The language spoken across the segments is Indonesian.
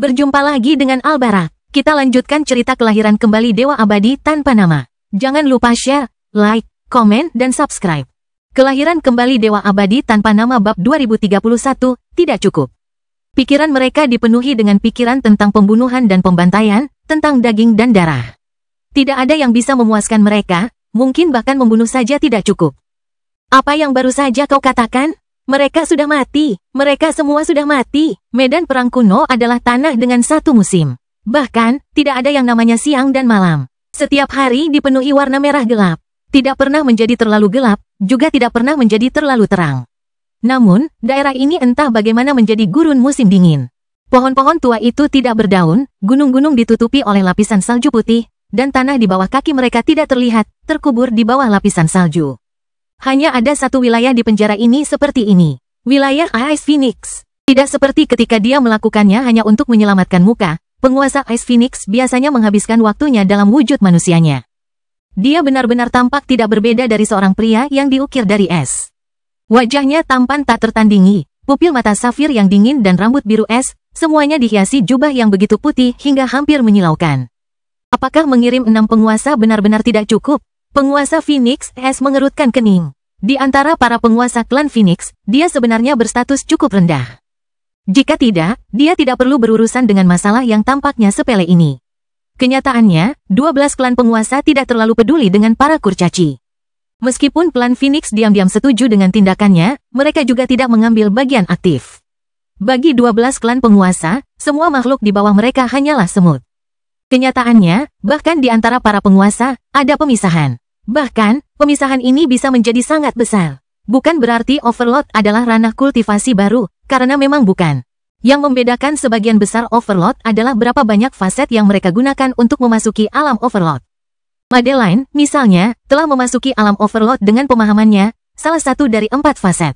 Berjumpa lagi dengan Albarak. Kita lanjutkan cerita kelahiran kembali Dewa Abadi tanpa nama. Jangan lupa share, like, komen, dan subscribe. Kelahiran kembali Dewa Abadi tanpa nama bab 2031 tidak cukup. Pikiran mereka dipenuhi dengan pikiran tentang pembunuhan dan pembantaian, tentang daging dan darah. Tidak ada yang bisa memuaskan mereka, mungkin bahkan membunuh saja tidak cukup. Apa yang baru saja kau katakan? Mereka sudah mati. Mereka semua sudah mati. Medan perang kuno adalah tanah dengan satu musim. Bahkan, tidak ada yang namanya siang dan malam. Setiap hari dipenuhi warna merah gelap. Tidak pernah menjadi terlalu gelap, juga tidak pernah menjadi terlalu terang. Namun, daerah ini entah bagaimana menjadi gurun musim dingin. Pohon-pohon tua itu tidak berdaun, gunung-gunung ditutupi oleh lapisan salju putih, dan tanah di bawah kaki mereka tidak terlihat, terkubur di bawah lapisan salju. Hanya ada satu wilayah di penjara ini seperti ini. Wilayah Ice Phoenix. Tidak seperti ketika dia melakukannya hanya untuk menyelamatkan muka, penguasa Ice Phoenix biasanya menghabiskan waktunya dalam wujud manusianya. Dia benar-benar tampak tidak berbeda dari seorang pria yang diukir dari es. Wajahnya tampan tak tertandingi, pupil mata safir yang dingin dan rambut biru es, semuanya dihiasi jubah yang begitu putih hingga hampir menyilaukan. Apakah mengirim 6 penguasa benar-benar tidak cukup? Penguasa Phoenix es mengerutkan kening. Di antara para penguasa klan Phoenix, dia sebenarnya berstatus cukup rendah. Jika tidak, dia tidak perlu berurusan dengan masalah yang tampaknya sepele ini. Kenyataannya, 12 klan penguasa tidak terlalu peduli dengan para kurcaci. Meskipun klan Phoenix diam-diam setuju dengan tindakannya, mereka juga tidak mengambil bagian aktif. Bagi 12 klan penguasa, semua makhluk di bawah mereka hanyalah semut. Kenyataannya, bahkan di antara para penguasa, ada pemisahan. Bahkan, pemisahan ini bisa menjadi sangat besar. Bukan berarti Overlord adalah ranah kultivasi baru, karena memang bukan. Yang membedakan sebagian besar Overlord adalah berapa banyak faset yang mereka gunakan untuk memasuki alam Overlord. Madeline, misalnya, telah memasuki alam Overlord dengan pemahamannya, salah satu dari 4 faset.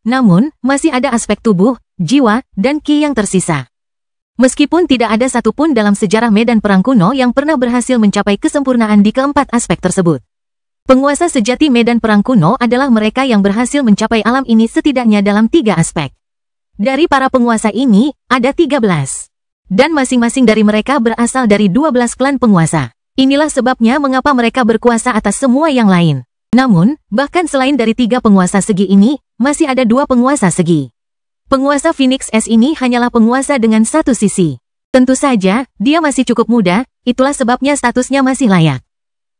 Namun, masih ada aspek tubuh, jiwa, dan ki yang tersisa. Meskipun tidak ada satupun dalam sejarah medan perang kuno yang pernah berhasil mencapai kesempurnaan di keempat aspek tersebut. Penguasa sejati medan perang kuno adalah mereka yang berhasil mencapai alam ini setidaknya dalam 3 aspek. Dari para penguasa ini, ada 13. Dan masing-masing dari mereka berasal dari 12 klan penguasa. Inilah sebabnya mengapa mereka berkuasa atas semua yang lain. Namun, bahkan selain dari 3 penguasa segi ini, masih ada 2 penguasa segi. Penguasa Phoenix S ini hanyalah penguasa dengan satu sisi. Tentu saja, dia masih cukup muda, itulah sebabnya statusnya masih layak.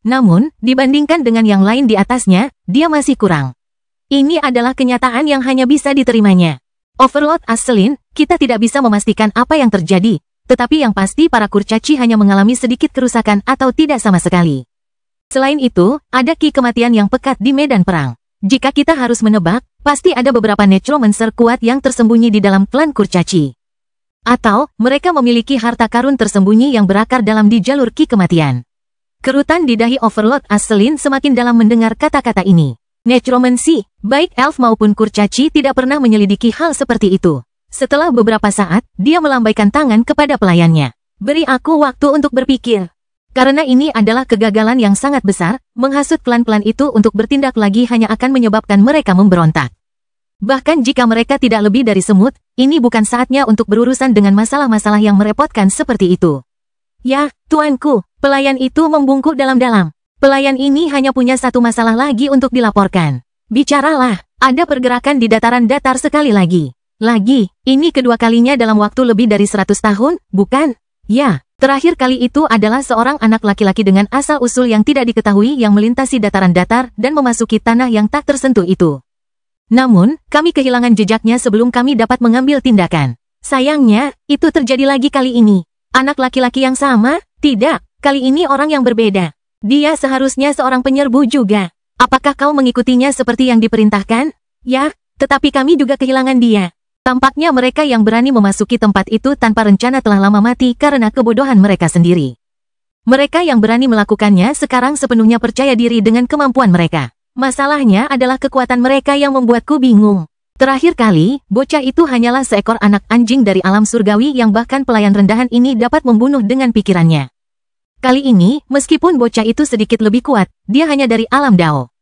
Namun, dibandingkan dengan yang lain di atasnya, dia masih kurang. Ini adalah kenyataan yang hanya bisa diterimanya. Overlord Asselin, kita tidak bisa memastikan apa yang terjadi, tetapi yang pasti para kurcaci hanya mengalami sedikit kerusakan atau tidak sama sekali. Selain itu, ada ki kematian yang pekat di medan perang. Jika kita harus menebak, pasti ada beberapa necromancer kuat yang tersembunyi di dalam klan kurcaci. Atau, mereka memiliki harta karun tersembunyi yang berakar dalam di jalur ki kematian. Kerutan di dahi Overlord Asselin semakin dalam mendengar kata-kata ini. Necromancy, baik elf maupun kurcaci tidak pernah menyelidiki hal seperti itu. Setelah beberapa saat, dia melambaikan tangan kepada pelayannya. Beri aku waktu untuk berpikir. Karena ini adalah kegagalan yang sangat besar, menghasut klan-klan itu untuk bertindak lagi hanya akan menyebabkan mereka memberontak. Bahkan jika mereka tidak lebih dari semut, ini bukan saatnya untuk berurusan dengan masalah-masalah yang merepotkan seperti itu. Ya, tuanku, pelayan itu membungkuk dalam-dalam. Pelayan ini hanya punya satu masalah lagi untuk dilaporkan. Bicaralah, ada pergerakan di dataran datar sekali lagi. Lagi, ini kedua kalinya dalam waktu lebih dari 100 tahun, bukan? Ya. Terakhir kali itu adalah seorang anak laki-laki dengan asal-usul yang tidak diketahui yang melintasi dataran datar dan memasuki tanah yang tak tersentuh itu. Namun, kami kehilangan jejaknya sebelum kami dapat mengambil tindakan. Sayangnya, itu terjadi lagi kali ini. Anak laki-laki yang sama? Tidak, kali ini orang yang berbeda. Dia seharusnya seorang penyerbu juga. Apakah kau mengikutinya seperti yang diperintahkan? Ya, tetapi kami juga kehilangan dia. Tampaknya mereka yang berani memasuki tempat itu tanpa rencana telah lama mati karena kebodohan mereka sendiri. Mereka yang berani melakukannya sekarang sepenuhnya percaya diri dengan kemampuan mereka. Masalahnya adalah kekuatan mereka yang membuatku bingung. Terakhir kali, bocah itu hanyalah seekor anak anjing dari alam surgawi yang bahkan pelayan rendahan ini dapat membunuh dengan pikirannya. Kali ini, meskipun bocah itu sedikit lebih kuat, dia hanya dari alam Dao.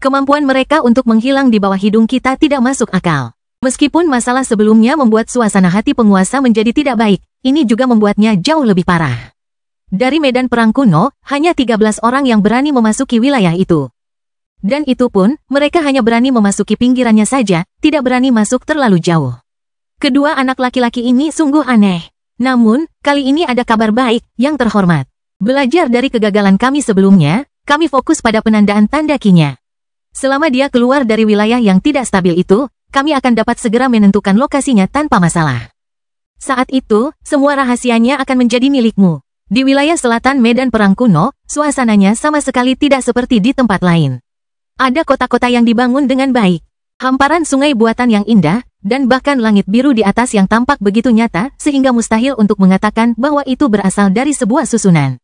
Kemampuan mereka untuk menghilang di bawah hidung kita tidak masuk akal. Meskipun masalah sebelumnya membuat suasana hati penguasa menjadi tidak baik, ini juga membuatnya jauh lebih parah. Dari medan perang kuno, hanya 13 orang yang berani memasuki wilayah itu. Dan itu pun, mereka hanya berani memasuki pinggirannya saja, tidak berani masuk terlalu jauh. Kedua anak laki-laki ini sungguh aneh. Namun, kali ini ada kabar baik, yang terhormat. Belajar dari kegagalan kami sebelumnya, kami fokus pada penandaan tanda Qi-nya. Selama dia keluar dari wilayah yang tidak stabil itu, kami akan dapat segera menentukan lokasinya tanpa masalah. Saat itu, semua rahasianya akan menjadi milikmu. Di wilayah selatan medan perang kuno, suasananya sama sekali tidak seperti di tempat lain. Ada kota-kota yang dibangun dengan baik, hamparan sungai buatan yang indah, dan bahkan langit biru di atas yang tampak begitu nyata sehingga mustahil untuk mengatakan bahwa itu berasal dari sebuah susunan.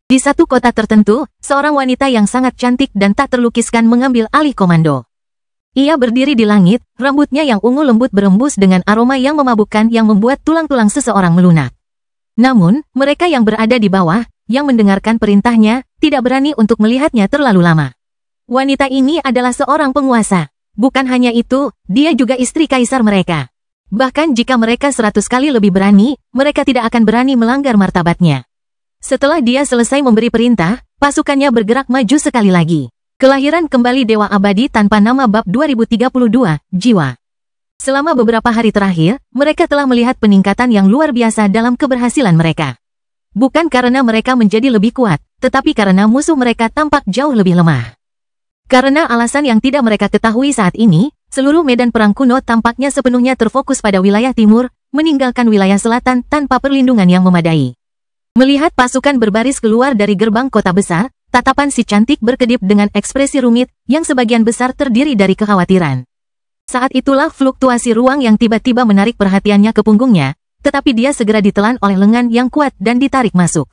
Di satu kota tertentu, seorang wanita yang sangat cantik dan tak terlukiskan mengambil alih komando. Ia berdiri di langit, rambutnya yang ungu lembut berembus dengan aroma yang memabukkan yang membuat tulang-tulang seseorang melunak. Namun, mereka yang berada di bawah, yang mendengarkan perintahnya, tidak berani untuk melihatnya terlalu lama. Wanita ini adalah seorang penguasa. Bukan hanya itu, dia juga istri kaisar mereka. Bahkan jika mereka 100 kali lebih berani, mereka tidak akan berani melanggar martabatnya. Setelah dia selesai memberi perintah, pasukannya bergerak maju sekali lagi. Kelahiran kembali Dewa Abadi tanpa nama bab 2032, Jiwa. Selama beberapa hari terakhir, mereka telah melihat peningkatan yang luar biasa dalam keberhasilan mereka. Bukan karena mereka menjadi lebih kuat, tetapi karena musuh mereka tampak jauh lebih lemah. Karena alasan yang tidak mereka ketahui saat ini, seluruh medan perang kuno tampaknya sepenuhnya terfokus pada wilayah timur, meninggalkan wilayah selatan tanpa perlindungan yang memadai. Melihat pasukan berbaris keluar dari gerbang kota besar, tatapan si cantik berkedip dengan ekspresi rumit, yang sebagian besar terdiri dari kekhawatiran. Saat itulah fluktuasi ruang yang tiba-tiba menarik perhatiannya ke punggungnya, tetapi dia segera ditelan oleh lengan yang kuat dan ditarik masuk.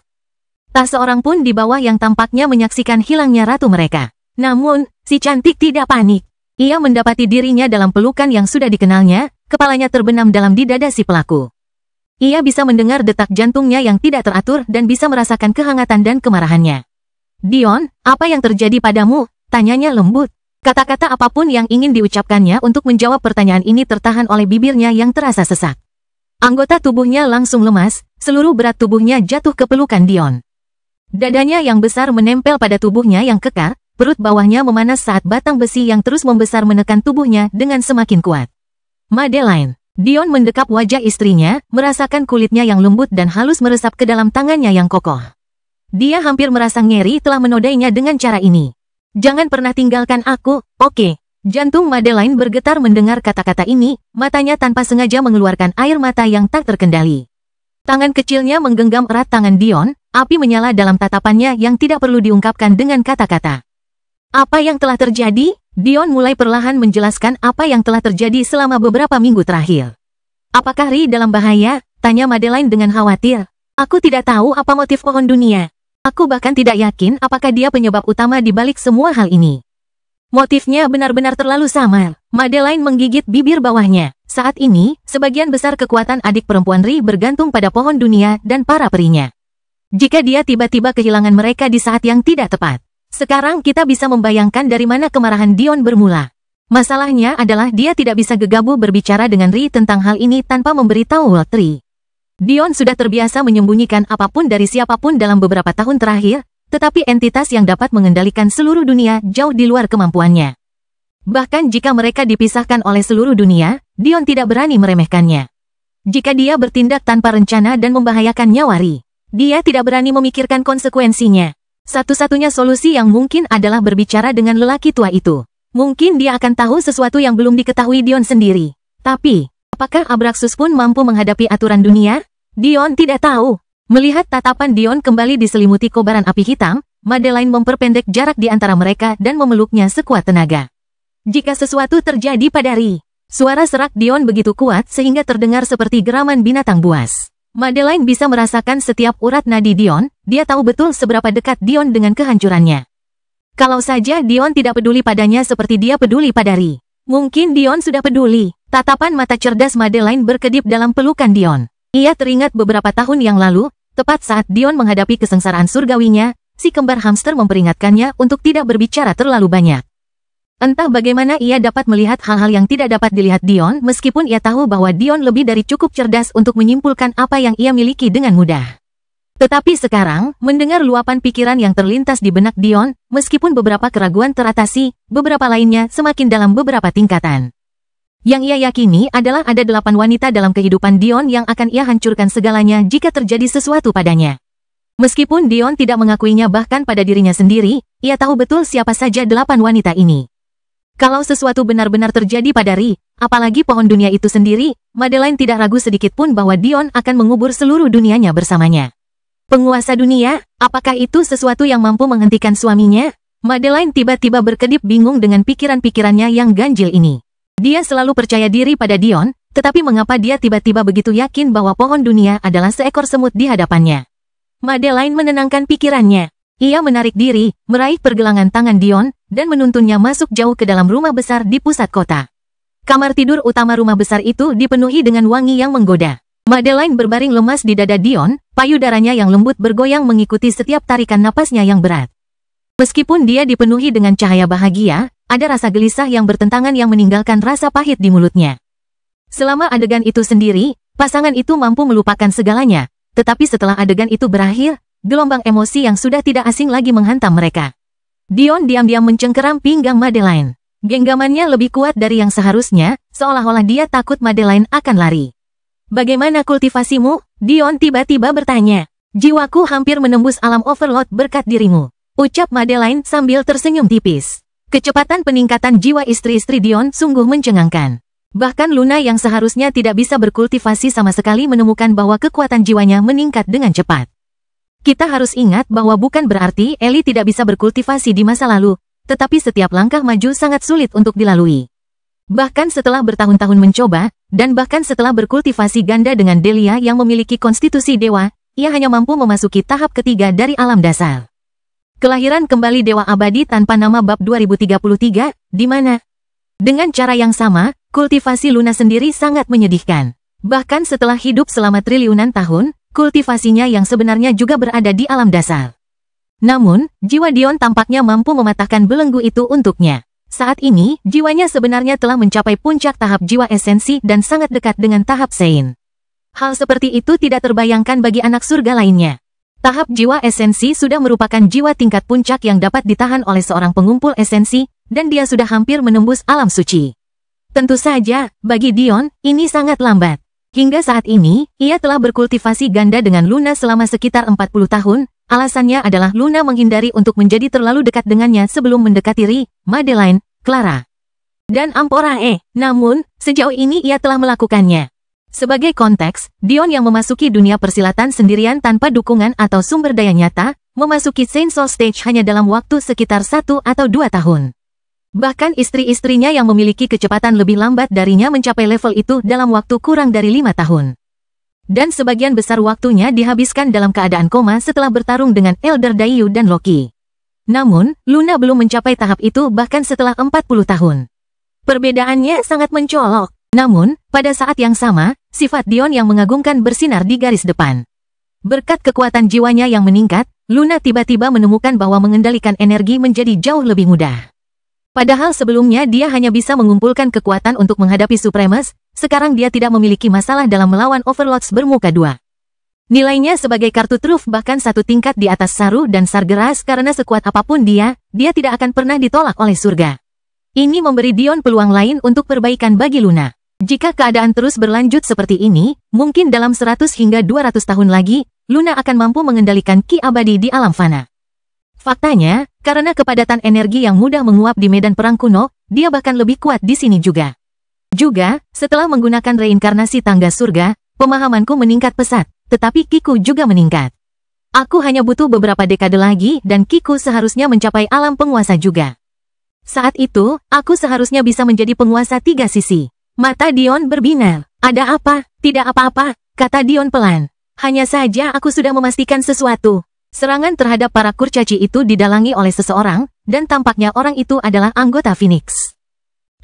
Tak seorang pun di bawah yang tampaknya menyaksikan hilangnya ratu mereka. Namun, si cantik tidak panik. Ia mendapati dirinya dalam pelukan yang sudah dikenalnya, kepalanya terbenam dalam di dada si pelaku. Ia bisa mendengar detak jantungnya yang tidak teratur dan bisa merasakan kehangatan dan kemarahannya. Dion, apa yang terjadi padamu? Tanyanya lembut. Kata-kata apapun yang ingin diucapkannya untuk menjawab pertanyaan ini tertahan oleh bibirnya yang terasa sesak. Anggota tubuhnya langsung lemas, seluruh berat tubuhnya jatuh ke pelukan Dion. Dadanya yang besar menempel pada tubuhnya yang kekar, perut bawahnya memanas saat batang besi yang terus membesar menekan tubuhnya dengan semakin kuat. Madeline. Dion mendekap wajah istrinya, merasakan kulitnya yang lembut dan halus meresap ke dalam tangannya yang kokoh. Dia hampir merasa ngeri telah menodainya dengan cara ini. Jangan pernah tinggalkan aku, oke? Jantung Madeline bergetar mendengar kata-kata ini, matanya tanpa sengaja mengeluarkan air mata yang tak terkendali. Tangan kecilnya menggenggam erat tangan Dion, api menyala dalam tatapannya yang tidak perlu diungkapkan dengan kata-kata. Apa yang telah terjadi? Dion mulai perlahan menjelaskan apa yang telah terjadi selama beberapa minggu terakhir. Apakah Ri dalam bahaya? Tanya Madeline dengan khawatir. Aku tidak tahu apa motif pohon dunia. Aku bahkan tidak yakin apakah dia penyebab utama di balik semua hal ini. Motifnya benar-benar terlalu samar. Madeline menggigit bibir bawahnya. Saat ini, sebagian besar kekuatan adik perempuan Ri bergantung pada pohon dunia dan para perinya. Jika dia tiba-tiba kehilangan mereka di saat yang tidak tepat. Sekarang kita bisa membayangkan dari mana kemarahan Dion bermula. Masalahnya adalah dia tidak bisa gegabah berbicara dengan Ri tentang hal ini tanpa memberitahu Ri. Dion sudah terbiasa menyembunyikan apapun dari siapapun dalam beberapa tahun terakhir, tetapi entitas yang dapat mengendalikan seluruh dunia jauh di luar kemampuannya. Bahkan jika mereka dipisahkan oleh seluruh dunia, Dion tidak berani meremehkannya. Jika dia bertindak tanpa rencana dan membahayakan nyawa Ri, dia tidak berani memikirkan konsekuensinya. Satu-satunya solusi yang mungkin adalah berbicara dengan lelaki tua itu. Mungkin dia akan tahu sesuatu yang belum diketahui Dion sendiri. Tapi, apakah Abraxas pun mampu menghadapi aturan dunia? Dion tidak tahu. Melihat tatapan Dion kembali diselimuti kobaran api hitam, Madeline memperpendek jarak di antara mereka dan memeluknya sekuat tenaga. Jika sesuatu terjadi pada Ri, suara serak Dion begitu kuat sehingga terdengar seperti geraman binatang buas. Madeline bisa merasakan setiap urat nadi Dion, dia tahu betul seberapa dekat Dion dengan kehancurannya. Kalau saja Dion tidak peduli padanya seperti dia peduli pada Ri. Mungkin Dion sudah peduli. Tatapan mata cerdas Madeline berkedip dalam pelukan Dion. Ia teringat beberapa tahun yang lalu, tepat saat Dion menghadapi kesengsaraan surgawinya, si kembar hamster memperingatkannya untuk tidak berbicara terlalu banyak. Entah bagaimana ia dapat melihat hal-hal yang tidak dapat dilihat Dion, meskipun ia tahu bahwa Dion lebih dari cukup cerdas untuk menyimpulkan apa yang ia miliki dengan mudah. Tetapi sekarang, mendengar luapan pikiran yang terlintas di benak Dion, meskipun beberapa keraguan teratasi, beberapa lainnya semakin dalam beberapa tingkatan. Yang ia yakini adalah ada 8 wanita dalam kehidupan Dion yang akan ia hancurkan segalanya jika terjadi sesuatu padanya. Meskipun Dion tidak mengakuinya bahkan pada dirinya sendiri, ia tahu betul siapa saja 8 wanita ini. Kalau sesuatu benar-benar terjadi pada Ri, apalagi pohon dunia itu sendiri, Madeline tidak ragu sedikit pun bahwa Dion akan mengubur seluruh dunianya bersamanya. Penguasa dunia, apakah itu sesuatu yang mampu menghentikan suaminya? Madeline tiba-tiba berkedip bingung dengan pikiran-pikirannya yang ganjil ini. Dia selalu percaya diri pada Dion, tetapi mengapa dia tiba-tiba begitu yakin bahwa pohon dunia adalah seekor semut di hadapannya? Madeline menenangkan pikirannya. Ia menarik diri, meraih pergelangan tangan Dion, dan menuntunnya masuk jauh ke dalam rumah besar di pusat kota. Kamar tidur utama rumah besar itu dipenuhi dengan wangi yang menggoda. Madeline berbaring lemas di dada Dion, payudaranya yang lembut bergoyang mengikuti setiap tarikan napasnya yang berat. Meskipun dia dipenuhi dengan cahaya bahagia, ada rasa gelisah yang bertentangan yang meninggalkan rasa pahit di mulutnya. Selama adegan itu sendiri, pasangan itu mampu melupakan segalanya, tetapi setelah adegan itu berakhir, gelombang emosi yang sudah tidak asing lagi menghantam mereka. Dion diam-diam mencengkeram pinggang Madeline. Genggamannya lebih kuat dari yang seharusnya, seolah-olah dia takut Madeline akan lari. Bagaimana kultivasimu? Dion tiba-tiba bertanya. Jiwaku hampir menembus alam overload berkat dirimu, ucap Madeline sambil tersenyum tipis. Kecepatan peningkatan jiwa istri-istri Dion sungguh mencengangkan. Bahkan Luna yang seharusnya tidak bisa berkultivasi sama sekali menemukan bahwa kekuatan jiwanya meningkat dengan cepat. Kita harus ingat bahwa bukan berarti Ellie tidak bisa berkultivasi di masa lalu, tetapi setiap langkah maju sangat sulit untuk dilalui. Bahkan setelah bertahun-tahun mencoba, dan bahkan setelah berkultivasi ganda dengan Delia yang memiliki konstitusi dewa, ia hanya mampu memasuki tahap ketiga dari alam dasar. Kelahiran kembali Dewa Abadi tanpa nama bab 2033, di mana? Dengan cara yang sama, kultivasi Luna sendiri sangat menyedihkan. Bahkan setelah hidup selama triliunan tahun, kultivasinya yang sebenarnya juga berada di alam dasar. Namun, jiwa Dion tampaknya mampu mematahkan belenggu itu untuknya. Saat ini, jiwanya sebenarnya telah mencapai puncak tahap jiwa esensi dan sangat dekat dengan tahap Sein. Hal seperti itu tidak terbayangkan bagi anak surga lainnya. Tahap jiwa esensi sudah merupakan jiwa tingkat puncak yang dapat ditahan oleh seorang pengumpul esensi, dan dia sudah hampir menembus alam suci. Tentu saja, bagi Dion, ini sangat lambat. Hingga saat ini, ia telah berkultivasi ganda dengan Luna selama sekitar 40 tahun, alasannya adalah Luna menghindari untuk menjadi terlalu dekat dengannya sebelum mendekati Ri, Madeline, Clara, dan Amporae. Namun, sejauh ini ia telah melakukannya. Sebagai konteks, Dion yang memasuki dunia persilatan sendirian tanpa dukungan atau sumber daya nyata, memasuki Saint Soul Stage hanya dalam waktu sekitar 1 atau 2 tahun. Bahkan istri-istrinya yang memiliki kecepatan lebih lambat darinya mencapai level itu dalam waktu kurang dari 5 tahun. Dan sebagian besar waktunya dihabiskan dalam keadaan koma setelah bertarung dengan Elder Dayu dan Loki. Namun, Luna belum mencapai tahap itu bahkan setelah 40 tahun. Perbedaannya sangat mencolok. Namun, pada saat yang sama, sifat Dion yang mengagumkan bersinar di garis depan. Berkat kekuatan jiwanya yang meningkat, Luna tiba-tiba menemukan bahwa mengendalikan energi menjadi jauh lebih mudah. Padahal sebelumnya dia hanya bisa mengumpulkan kekuatan untuk menghadapi Supremes, sekarang dia tidak memiliki masalah dalam melawan Overlords bermuka dua. Nilainya sebagai kartu truf bahkan 1 tingkat di atas Saru dan Sargeras karena sekuat apapun dia tidak akan pernah ditolak oleh surga. Ini memberi Dion peluang lain untuk perbaikan bagi Luna. Jika keadaan terus berlanjut seperti ini, mungkin dalam 100 hingga 200 tahun lagi, Luna akan mampu mengendalikan ki abadi di alam fana. Faktanya, karena kepadatan energi yang mudah menguap di medan perang kuno, dia bahkan lebih kuat di sini juga. Juga, setelah menggunakan reinkarnasi tangga surga, pemahamanku meningkat pesat, tetapi kiku juga meningkat. Aku hanya butuh beberapa dekade lagi dan kiku seharusnya mencapai alam penguasa juga. Saat itu, aku seharusnya bisa menjadi penguasa 3 sisi. Mata Dion berbinar. Ada apa? Tidak apa-apa, kata Dion pelan. Hanya saja aku sudah memastikan sesuatu. Serangan terhadap para kurcaci itu didalangi oleh seseorang, dan tampaknya orang itu adalah anggota Phoenix.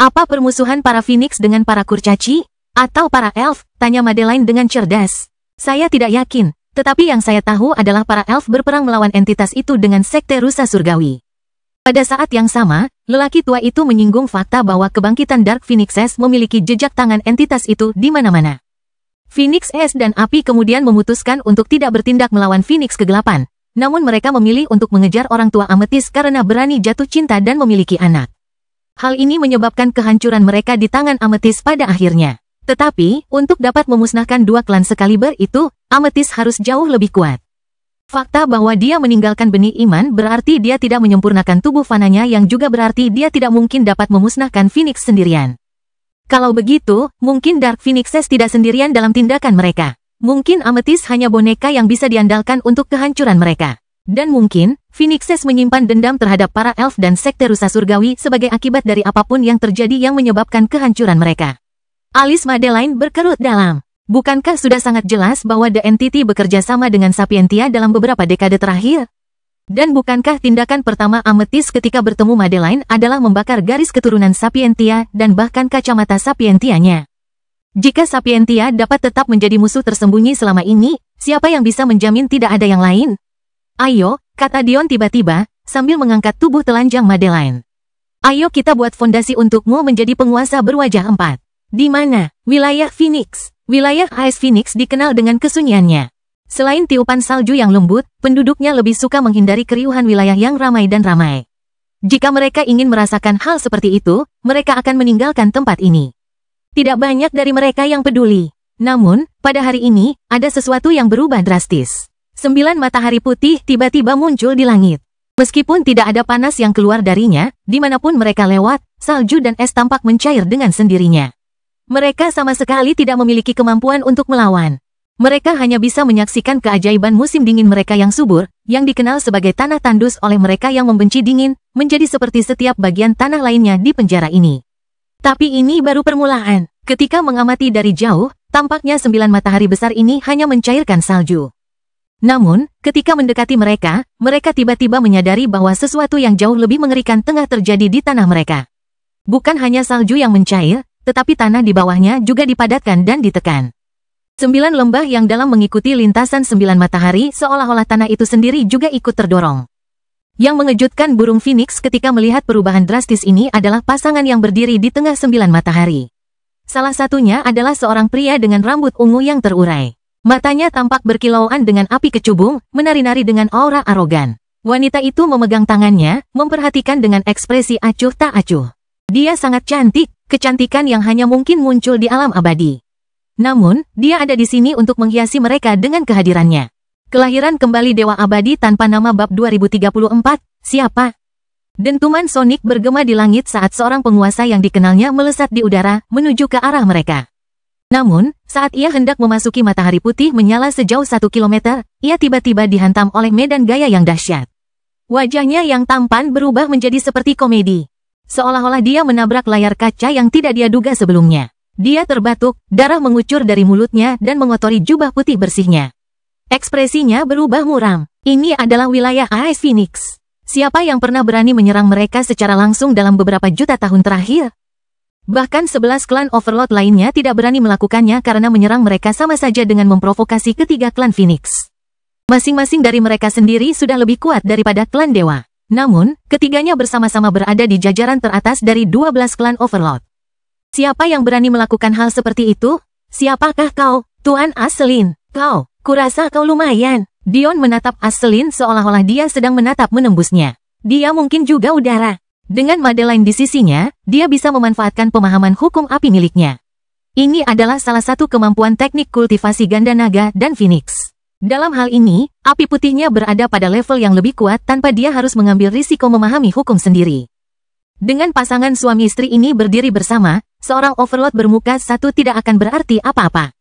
Apa permusuhan para Phoenix dengan para kurcaci? Atau para elf? Tanya Madeline dengan cerdas. Saya tidak yakin, tetapi yang saya tahu adalah para elf berperang melawan entitas itu dengan sekte rusa surgawi. Pada saat yang sama, lelaki tua itu menyinggung fakta bahwa kebangkitan Dark Phoenixes memiliki jejak tangan entitas itu di mana-mana. Phoenix Es dan Api kemudian memutuskan untuk tidak bertindak melawan Phoenix Kegelapan, namun mereka memilih untuk mengejar orang tua Amethyst karena berani jatuh cinta dan memiliki anak. Hal ini menyebabkan kehancuran mereka di tangan Amethyst pada akhirnya. Tetapi, untuk dapat memusnahkan dua klan sekaliber itu, Amethyst harus jauh lebih kuat. Fakta bahwa dia meninggalkan benih iman berarti dia tidak menyempurnakan tubuh fananya yang juga berarti dia tidak mungkin dapat memusnahkan Phoenix sendirian. Kalau begitu, mungkin Dark Phoenixes tidak sendirian dalam tindakan mereka. Mungkin Amethyst hanya boneka yang bisa diandalkan untuk kehancuran mereka. Dan mungkin, Phoenixes menyimpan dendam terhadap para elf dan sekte rusa surgawi sebagai akibat dari apapun yang terjadi yang menyebabkan kehancuran mereka. Alis Madeline berkerut dalam. Bukankah sudah sangat jelas bahwa The Entity bekerja sama dengan Sapientia dalam beberapa dekade terakhir? Dan bukankah tindakan pertama Amethyst ketika bertemu Madeline adalah membakar garis keturunan Sapientia dan bahkan kacamata Sapientianya? Jika Sapientia dapat tetap menjadi musuh tersembunyi selama ini, siapa yang bisa menjamin tidak ada yang lain? Ayo, kata Dion tiba-tiba, sambil mengangkat tubuh telanjang Madeline. Ayo kita buat fondasi untukmu menjadi penguasa berwajah 4. Di mana? Wilayah Phoenix. Wilayah Ice Phoenix dikenal dengan kesunyiannya. Selain tiupan salju yang lembut, penduduknya lebih suka menghindari keriuhan wilayah yang ramai dan ramai. Jika mereka ingin merasakan hal seperti itu, mereka akan meninggalkan tempat ini. Tidak banyak dari mereka yang peduli. Namun, pada hari ini, ada sesuatu yang berubah drastis. 9 matahari putih tiba-tiba muncul di langit. Meskipun tidak ada panas yang keluar darinya, dimanapun mereka lewat, salju dan es tampak mencair dengan sendirinya. Mereka sama sekali tidak memiliki kemampuan untuk melawan. Mereka hanya bisa menyaksikan keajaiban musim dingin mereka yang subur, yang dikenal sebagai tanah tandus oleh mereka yang membenci dingin, menjadi seperti setiap bagian tanah lainnya di penjara ini. Tapi ini baru permulaan. Ketika mengamati dari jauh, tampaknya 9 matahari besar ini hanya mencairkan salju. Namun, ketika mendekati mereka, mereka tiba-tiba menyadari bahwa sesuatu yang jauh lebih mengerikan tengah terjadi di tanah mereka. Bukan hanya salju yang mencair, tetapi tanah di bawahnya juga dipadatkan dan ditekan. 9 lembah yang dalam mengikuti lintasan 9 matahari seolah-olah tanah itu sendiri juga ikut terdorong. Yang mengejutkan burung Phoenix ketika melihat perubahan drastis ini adalah pasangan yang berdiri di tengah 9 matahari. Salah satunya adalah seorang pria dengan rambut ungu yang terurai. Matanya tampak berkilauan dengan api kecubung, menari-nari dengan aura arogan. Wanita itu memegang tangannya, memperhatikan dengan ekspresi acuh tak acuh. Dia sangat cantik, kecantikan yang hanya mungkin muncul di alam abadi. Namun, dia ada di sini untuk menghiasi mereka dengan kehadirannya. Kelahiran kembali Dewa Abadi tanpa nama bab 2034, siapa? Dentuman Sonic bergema di langit saat seorang penguasa yang dikenalnya melesat di udara, menuju ke arah mereka. Namun, saat ia hendak memasuki matahari putih menyala sejauh 1 kilometer, ia tiba-tiba dihantam oleh medan gaya yang dahsyat. Wajahnya yang tampan berubah menjadi seperti komedi. Seolah-olah dia menabrak layar kaca yang tidak dia duga sebelumnya. Dia terbatuk, darah mengucur dari mulutnya dan mengotori jubah putih bersihnya. Ekspresinya berubah muram. Ini adalah wilayah Ice Phoenix. Siapa yang pernah berani menyerang mereka secara langsung dalam beberapa juta tahun terakhir? Bahkan 11 klan Overlord lainnya tidak berani melakukannya karena menyerang mereka sama saja dengan memprovokasi ketiga klan Phoenix. Masing-masing dari mereka sendiri sudah lebih kuat daripada klan Dewa. Namun, ketiganya bersama-sama berada di jajaran teratas dari 12 klan Overlord. Siapa yang berani melakukan hal seperti itu? Siapakah kau, Tuan Aselin? Kau, kurasa kau lumayan. Dion menatap Aselin seolah-olah dia sedang menatap menembusnya. Dia mungkin juga udara. Dengan Madeline di sisinya, dia bisa memanfaatkan pemahaman hukum api miliknya. Ini adalah salah satu kemampuan teknik kultivasi ganda naga dan Phoenix. Dalam hal ini, api putihnya berada pada level yang lebih kuat tanpa dia harus mengambil risiko memahami hukum sendiri. Dengan pasangan suami istri ini berdiri bersama, seorang Overlord bermuka satu tidak akan berarti apa-apa.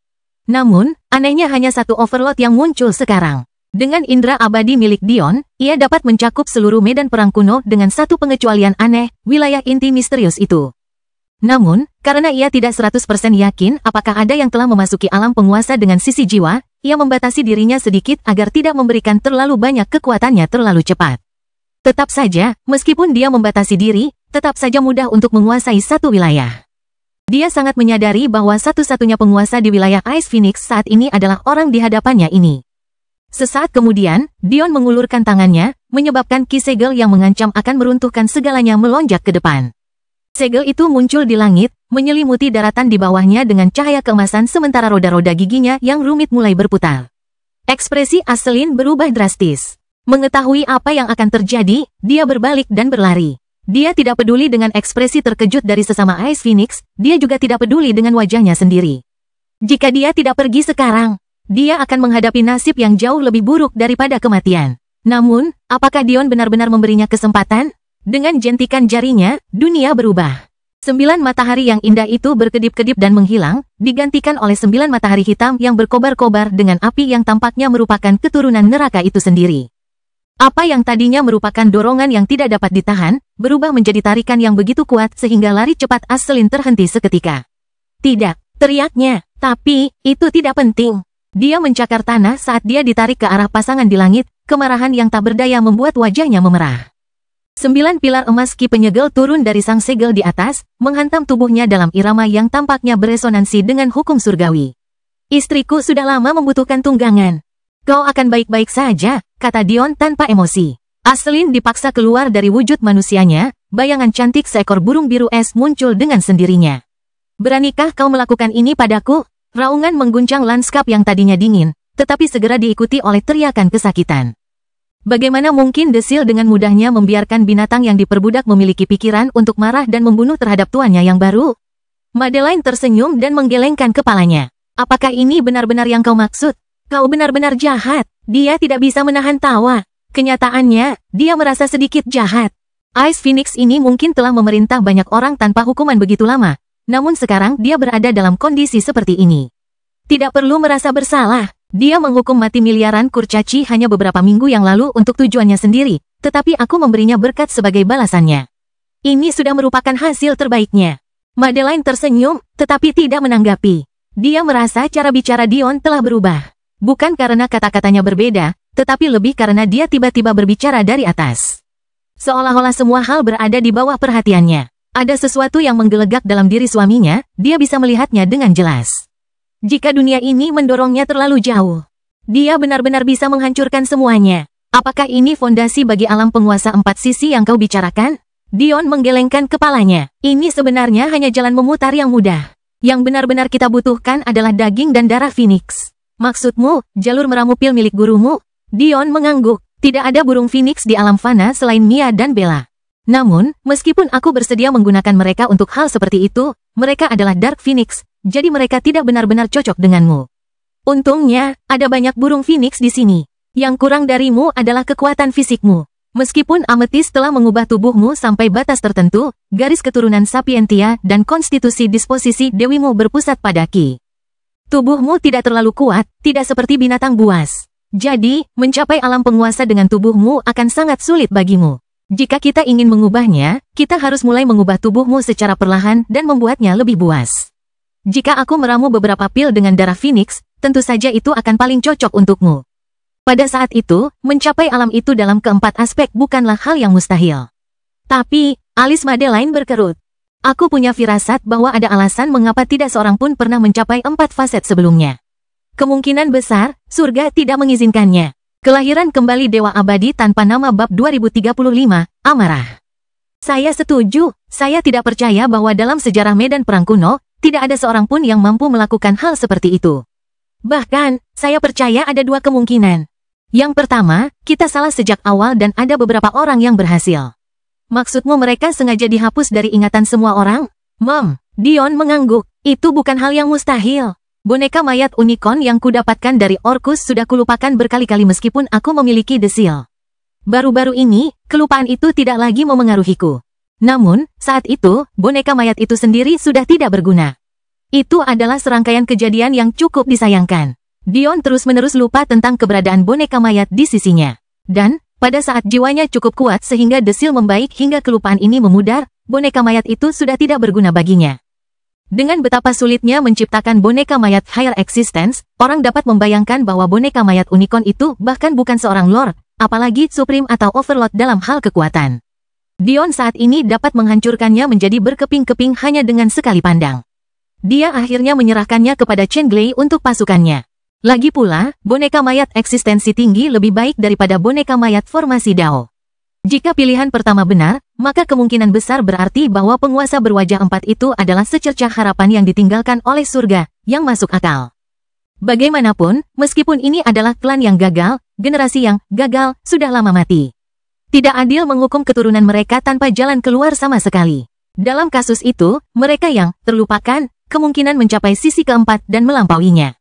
Namun, anehnya hanya satu Overlord yang muncul sekarang. Dengan indera abadi milik Dion, ia dapat mencakup seluruh medan perang kuno dengan satu pengecualian aneh, wilayah inti misterius itu. Namun, karena ia tidak 100% yakin apakah ada yang telah memasuki alam penguasa dengan sisi jiwa, ia membatasi dirinya sedikit agar tidak memberikan terlalu banyak kekuatannya terlalu cepat. Tetap saja, meskipun dia membatasi diri, tetap saja mudah untuk menguasai satu wilayah. Dia sangat menyadari bahwa satu-satunya penguasa di wilayah Ice Phoenix saat ini adalah orang di hadapannya ini. Sesaat kemudian, Dion mengulurkan tangannya, menyebabkan ki segel yang mengancam akan meruntuhkan segalanya melonjak ke depan. Segel itu muncul di langit, menyelimuti daratan di bawahnya dengan cahaya keemasan sementara roda-roda giginya yang rumit mulai berputar. Ekspresi Aselin berubah drastis. Mengetahui apa yang akan terjadi, dia berbalik dan berlari. Dia tidak peduli dengan ekspresi terkejut dari sesama Ice Phoenix, dia juga tidak peduli dengan wajahnya sendiri. Jika dia tidak pergi sekarang, dia akan menghadapi nasib yang jauh lebih buruk daripada kematian. Namun, apakah Dion benar-benar memberinya kesempatan? Dengan jentikan jarinya, dunia berubah. 9 matahari yang indah itu berkedip-kedip dan menghilang, digantikan oleh 9 matahari hitam yang berkobar-kobar dengan api yang tampaknya merupakan keturunan neraka itu sendiri. Apa yang tadinya merupakan dorongan yang tidak dapat ditahan, berubah menjadi tarikan yang begitu kuat sehingga lari cepat Aselin terhenti seketika. Tidak, teriaknya, tapi, itu tidak penting. Dia mencakar tanah saat dia ditarik ke arah pasangan di langit, kemarahan yang tak berdaya membuat wajahnya memerah. 9 pilar emas ki penyegel turun dari sang segel di atas, menghantam tubuhnya dalam irama yang tampaknya beresonansi dengan hukum surgawi. Istriku sudah lama membutuhkan tunggangan. Kau akan baik-baik saja, kata Dion tanpa emosi. Aselin dipaksa keluar dari wujud manusianya, bayangan cantik seekor burung biru es muncul dengan sendirinya. Beranikah kau melakukan ini padaku? Raungan mengguncang lanskap yang tadinya dingin, tetapi segera diikuti oleh teriakan kesakitan. Bagaimana mungkin Desil dengan mudahnya membiarkan binatang yang diperbudak memiliki pikiran untuk marah dan membunuh terhadap tuannya yang baru? Madeline tersenyum dan menggelengkan kepalanya. Apakah ini benar-benar yang kau maksud? Kau benar-benar jahat. Dia tidak bisa menahan tawa. Kenyataannya, dia merasa sedikit jahat. Ice Phoenix ini mungkin telah memerintah banyak orang tanpa hukuman begitu lama. Namun sekarang dia berada dalam kondisi seperti ini. Tidak perlu merasa bersalah. Dia menghukum mati miliaran kurcaci hanya beberapa minggu yang lalu untuk tujuannya sendiri, tetapi aku memberinya berkat sebagai balasannya. Ini sudah merupakan hasil terbaiknya. Madeline tersenyum, tetapi tidak menanggapi. Dia merasa cara bicara Dion telah berubah. Bukan karena kata-katanya berbeda, tetapi lebih karena dia tiba-tiba berbicara dari atas. Seolah-olah semua hal berada di bawah perhatiannya. Ada sesuatu yang menggelegak dalam diri suaminya, dia bisa melihatnya dengan jelas. Jika dunia ini mendorongnya terlalu jauh, dia benar-benar bisa menghancurkan semuanya. Apakah ini fondasi bagi alam penguasa 4 sisi yang kau bicarakan? Dion menggelengkan kepalanya. Ini sebenarnya hanya jalan memutar yang mudah. Yang benar-benar kita butuhkan adalah daging dan darah Phoenix. Maksudmu, jalur meramu pil milik gurumu? Dion mengangguk. Tidak ada burung Phoenix di alam fana selain Mia dan Bella. Namun, meskipun aku bersedia menggunakan mereka untuk hal seperti itu, mereka adalah Dark Phoenix, jadi mereka tidak benar-benar cocok denganmu. Untungnya, ada banyak burung Phoenix di sini. Yang kurang darimu adalah kekuatan fisikmu. Meskipun Amethyst telah mengubah tubuhmu sampai batas tertentu, garis keturunan Sapientia dan konstitusi disposisi dewimu berpusat pada Ki. Tubuhmu tidak terlalu kuat, tidak seperti binatang buas. Jadi, mencapai alam penguasa dengan tubuhmu akan sangat sulit bagimu. Jika kita ingin mengubahnya, kita harus mulai mengubah tubuhmu secara perlahan dan membuatnya lebih buas. Jika aku meramu beberapa pil dengan darah Phoenix, tentu saja itu akan paling cocok untukmu. Pada saat itu, mencapai alam itu dalam keempat aspek bukanlah hal yang mustahil. Tapi, alis Madeline berkerut. Aku punya firasat bahwa ada alasan mengapa tidak seorang pun pernah mencapai 4 faset sebelumnya. Kemungkinan besar, surga tidak mengizinkannya. Kelahiran kembali Dewa Abadi tanpa nama bab 2035, Amarah. Saya setuju, saya tidak percaya bahwa dalam sejarah medan perang kuno, tidak ada seorang pun yang mampu melakukan hal seperti itu. Bahkan, saya percaya ada 2 kemungkinan. Yang pertama, kita salah sejak awal dan ada beberapa orang yang berhasil. Maksudmu mereka sengaja dihapus dari ingatan semua orang? Mom, Dion mengangguk. Itu bukan hal yang mustahil. Boneka mayat unicorn yang kudapatkan dari Orcus sudah kulupakan berkali-kali meskipun aku memiliki Desil. Baru-baru ini, kelupaan itu tidak lagi memengaruhiku. Namun, saat itu, boneka mayat itu sendiri sudah tidak berguna. Itu adalah serangkaian kejadian yang cukup disayangkan. Dion terus-menerus lupa tentang keberadaan boneka mayat di sisinya. Dan, pada saat jiwanya cukup kuat sehingga Desil membaik hingga kelupaan ini memudar, boneka mayat itu sudah tidak berguna baginya. Dengan betapa sulitnya menciptakan boneka mayat higher existence, orang dapat membayangkan bahwa boneka mayat unicorn itu bahkan bukan seorang lord, apalagi supreme atau overlord dalam hal kekuatan. Dion saat ini dapat menghancurkannya menjadi berkeping-keping hanya dengan sekali pandang. Dia akhirnya menyerahkannya kepada Chen Glei untuk pasukannya. Lagi pula, boneka mayat eksistensi tinggi lebih baik daripada boneka mayat formasi Dao. Jika pilihan pertama benar, maka kemungkinan besar berarti bahwa penguasa berwajah 4 itu adalah secercah harapan yang ditinggalkan oleh surga, yang masuk akal. Bagaimanapun, meskipun ini adalah klan yang gagal, generasi yang gagal sudah lama mati. Tidak adil menghukum keturunan mereka tanpa jalan keluar sama sekali. Dalam kasus itu, mereka yang terlupakan, kemungkinan mencapai sisi keempat dan melampauinya.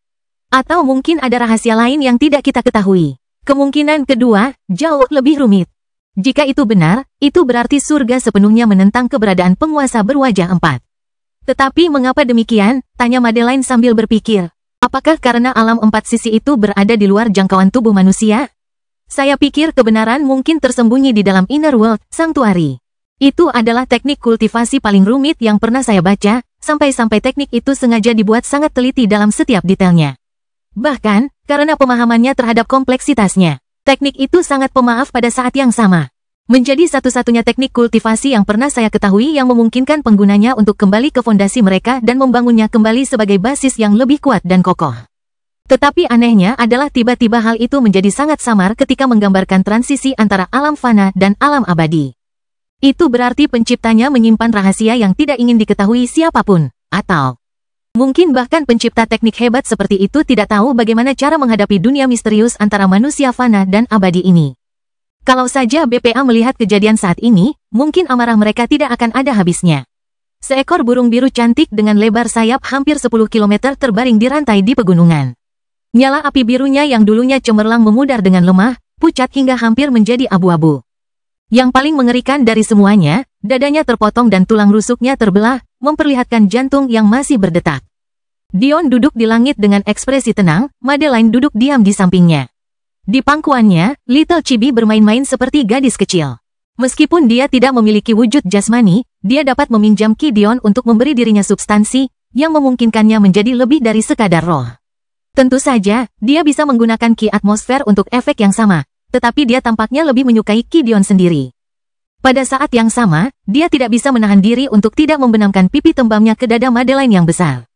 Atau mungkin ada rahasia lain yang tidak kita ketahui. Kemungkinan kedua, jauh lebih rumit. Jika itu benar, itu berarti surga sepenuhnya menentang keberadaan penguasa berwajah 4. Tetapi mengapa demikian? Tanya Madeline sambil berpikir. Apakah karena alam 4 sisi itu berada di luar jangkauan tubuh manusia? Saya pikir kebenaran mungkin tersembunyi di dalam Inner World Sanctuary. Itu adalah teknik kultivasi paling rumit yang pernah saya baca, sampai-sampai teknik itu sengaja dibuat sangat teliti dalam setiap detailnya. Bahkan, karena pemahamannya terhadap kompleksitasnya, teknik itu sangat pemaaf pada saat yang sama. Menjadi satu-satunya teknik kultivasi yang pernah saya ketahui yang memungkinkan penggunanya untuk kembali ke fondasi mereka dan membangunnya kembali sebagai basis yang lebih kuat dan kokoh. Tetapi anehnya adalah tiba-tiba hal itu menjadi sangat samar ketika menggambarkan transisi antara alam fana dan alam abadi. Itu berarti penciptanya menyimpan rahasia yang tidak ingin diketahui siapapun, atau mungkin bahkan pencipta teknik hebat seperti itu tidak tahu bagaimana cara menghadapi dunia misterius antara manusia fana dan abadi ini. Kalau saja BPA melihat kejadian saat ini, mungkin amarah mereka tidak akan ada habisnya. Seekor burung biru cantik dengan lebar sayap hampir 10 km terbaring di rantai di pegunungan. Nyala api birunya yang dulunya cemerlang memudar dengan lemah, pucat hingga hampir menjadi abu-abu. Yang paling mengerikan dari semuanya, dadanya terpotong dan tulang rusuknya terbelah, memperlihatkan jantung yang masih berdetak. Dion duduk di langit dengan ekspresi tenang, Madeline duduk diam di sampingnya. Di pangkuannya, Little Chibi bermain-main seperti gadis kecil. Meskipun dia tidak memiliki wujud jasmani, dia dapat meminjam ki Dion untuk memberi dirinya substansi, yang memungkinkannya menjadi lebih dari sekadar roh. Tentu saja, dia bisa menggunakan ki atmosfer untuk efek yang sama, tetapi dia tampaknya lebih menyukai ki Dion sendiri. Pada saat yang sama, dia tidak bisa menahan diri untuk tidak membenamkan pipi tembamnya ke dada Madeline yang besar.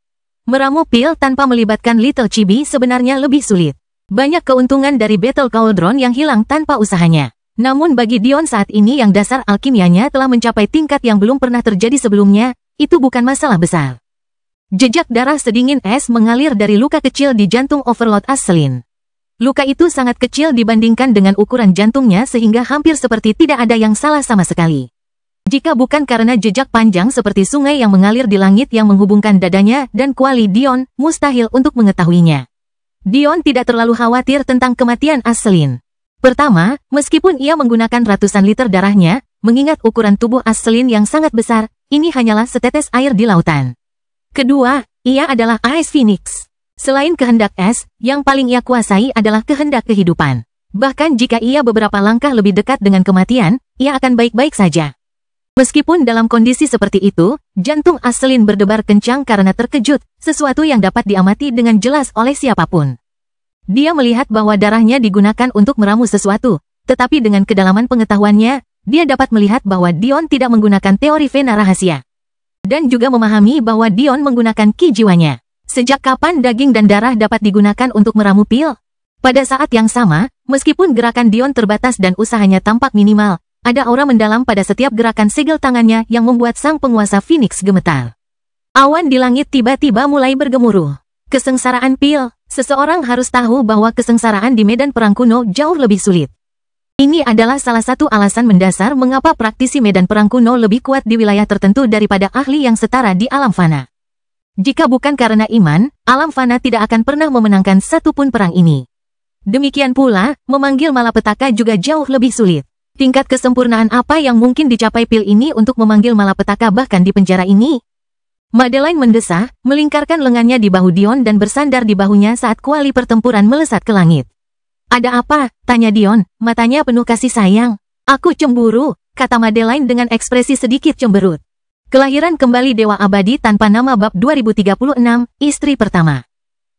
Meramu pil tanpa melibatkan Little Chibi sebenarnya lebih sulit. Banyak keuntungan dari Battle Cauldron yang hilang tanpa usahanya. Namun bagi Dion saat ini yang dasar alkimianya telah mencapai tingkat yang belum pernah terjadi sebelumnya, itu bukan masalah besar. Jejak darah sedingin es mengalir dari luka kecil di jantung Overlord Asselin. Luka itu sangat kecil dibandingkan dengan ukuran jantungnya sehingga hampir seperti tidak ada yang salah sama sekali. Jika bukan karena jejak panjang seperti sungai yang mengalir di langit yang menghubungkan dadanya dan kuali Dion, mustahil untuk mengetahuinya. Dion tidak terlalu khawatir tentang kematian Asselin. Pertama, meskipun ia menggunakan ratusan liter darahnya, mengingat ukuran tubuh Asselin yang sangat besar, ini hanyalah setetes air di lautan. Kedua, ia adalah Ice Phoenix. Selain kehendak es, yang paling ia kuasai adalah kehendak kehidupan. Bahkan jika ia beberapa langkah lebih dekat dengan kematian, ia akan baik-baik saja. Meskipun dalam kondisi seperti itu, jantung Asselin berdebar kencang karena terkejut, sesuatu yang dapat diamati dengan jelas oleh siapapun. Dia melihat bahwa darahnya digunakan untuk meramu sesuatu, tetapi dengan kedalaman pengetahuannya, dia dapat melihat bahwa Dion tidak menggunakan teori vena rahasia. Dan juga memahami bahwa Dion menggunakan ki jiwanya. Sejak kapan daging dan darah dapat digunakan untuk meramu pil? Pada saat yang sama, meskipun gerakan Dion terbatas dan usahanya tampak minimal, ada aura mendalam pada setiap gerakan segel tangannya yang membuat sang penguasa Phoenix gemetar. Awan di langit tiba-tiba mulai bergemuruh. Kesengsaraan pil. Seseorang harus tahu bahwa kesengsaraan di medan perang kuno jauh lebih sulit. Ini adalah salah satu alasan mendasar mengapa praktisi medan perang kuno lebih kuat di wilayah tertentu daripada ahli yang setara di alam fana. Jika bukan karena iman, alam fana tidak akan pernah memenangkan satupun perang ini. Demikian pula, memanggil malapetaka juga jauh lebih sulit. Tingkat kesempurnaan apa yang mungkin dicapai pil ini untuk memanggil malapetaka bahkan di penjara ini? Madeline mendesah, melingkarkan lengannya di bahu Dion dan bersandar di bahunya saat kuali pertempuran melesat ke langit. Ada apa? Tanya Dion, matanya penuh kasih sayang. Aku cemburu, kata Madeline dengan ekspresi sedikit cemberut. Kelahiran kembali Dewa Abadi tanpa nama bab 2036, istri pertama.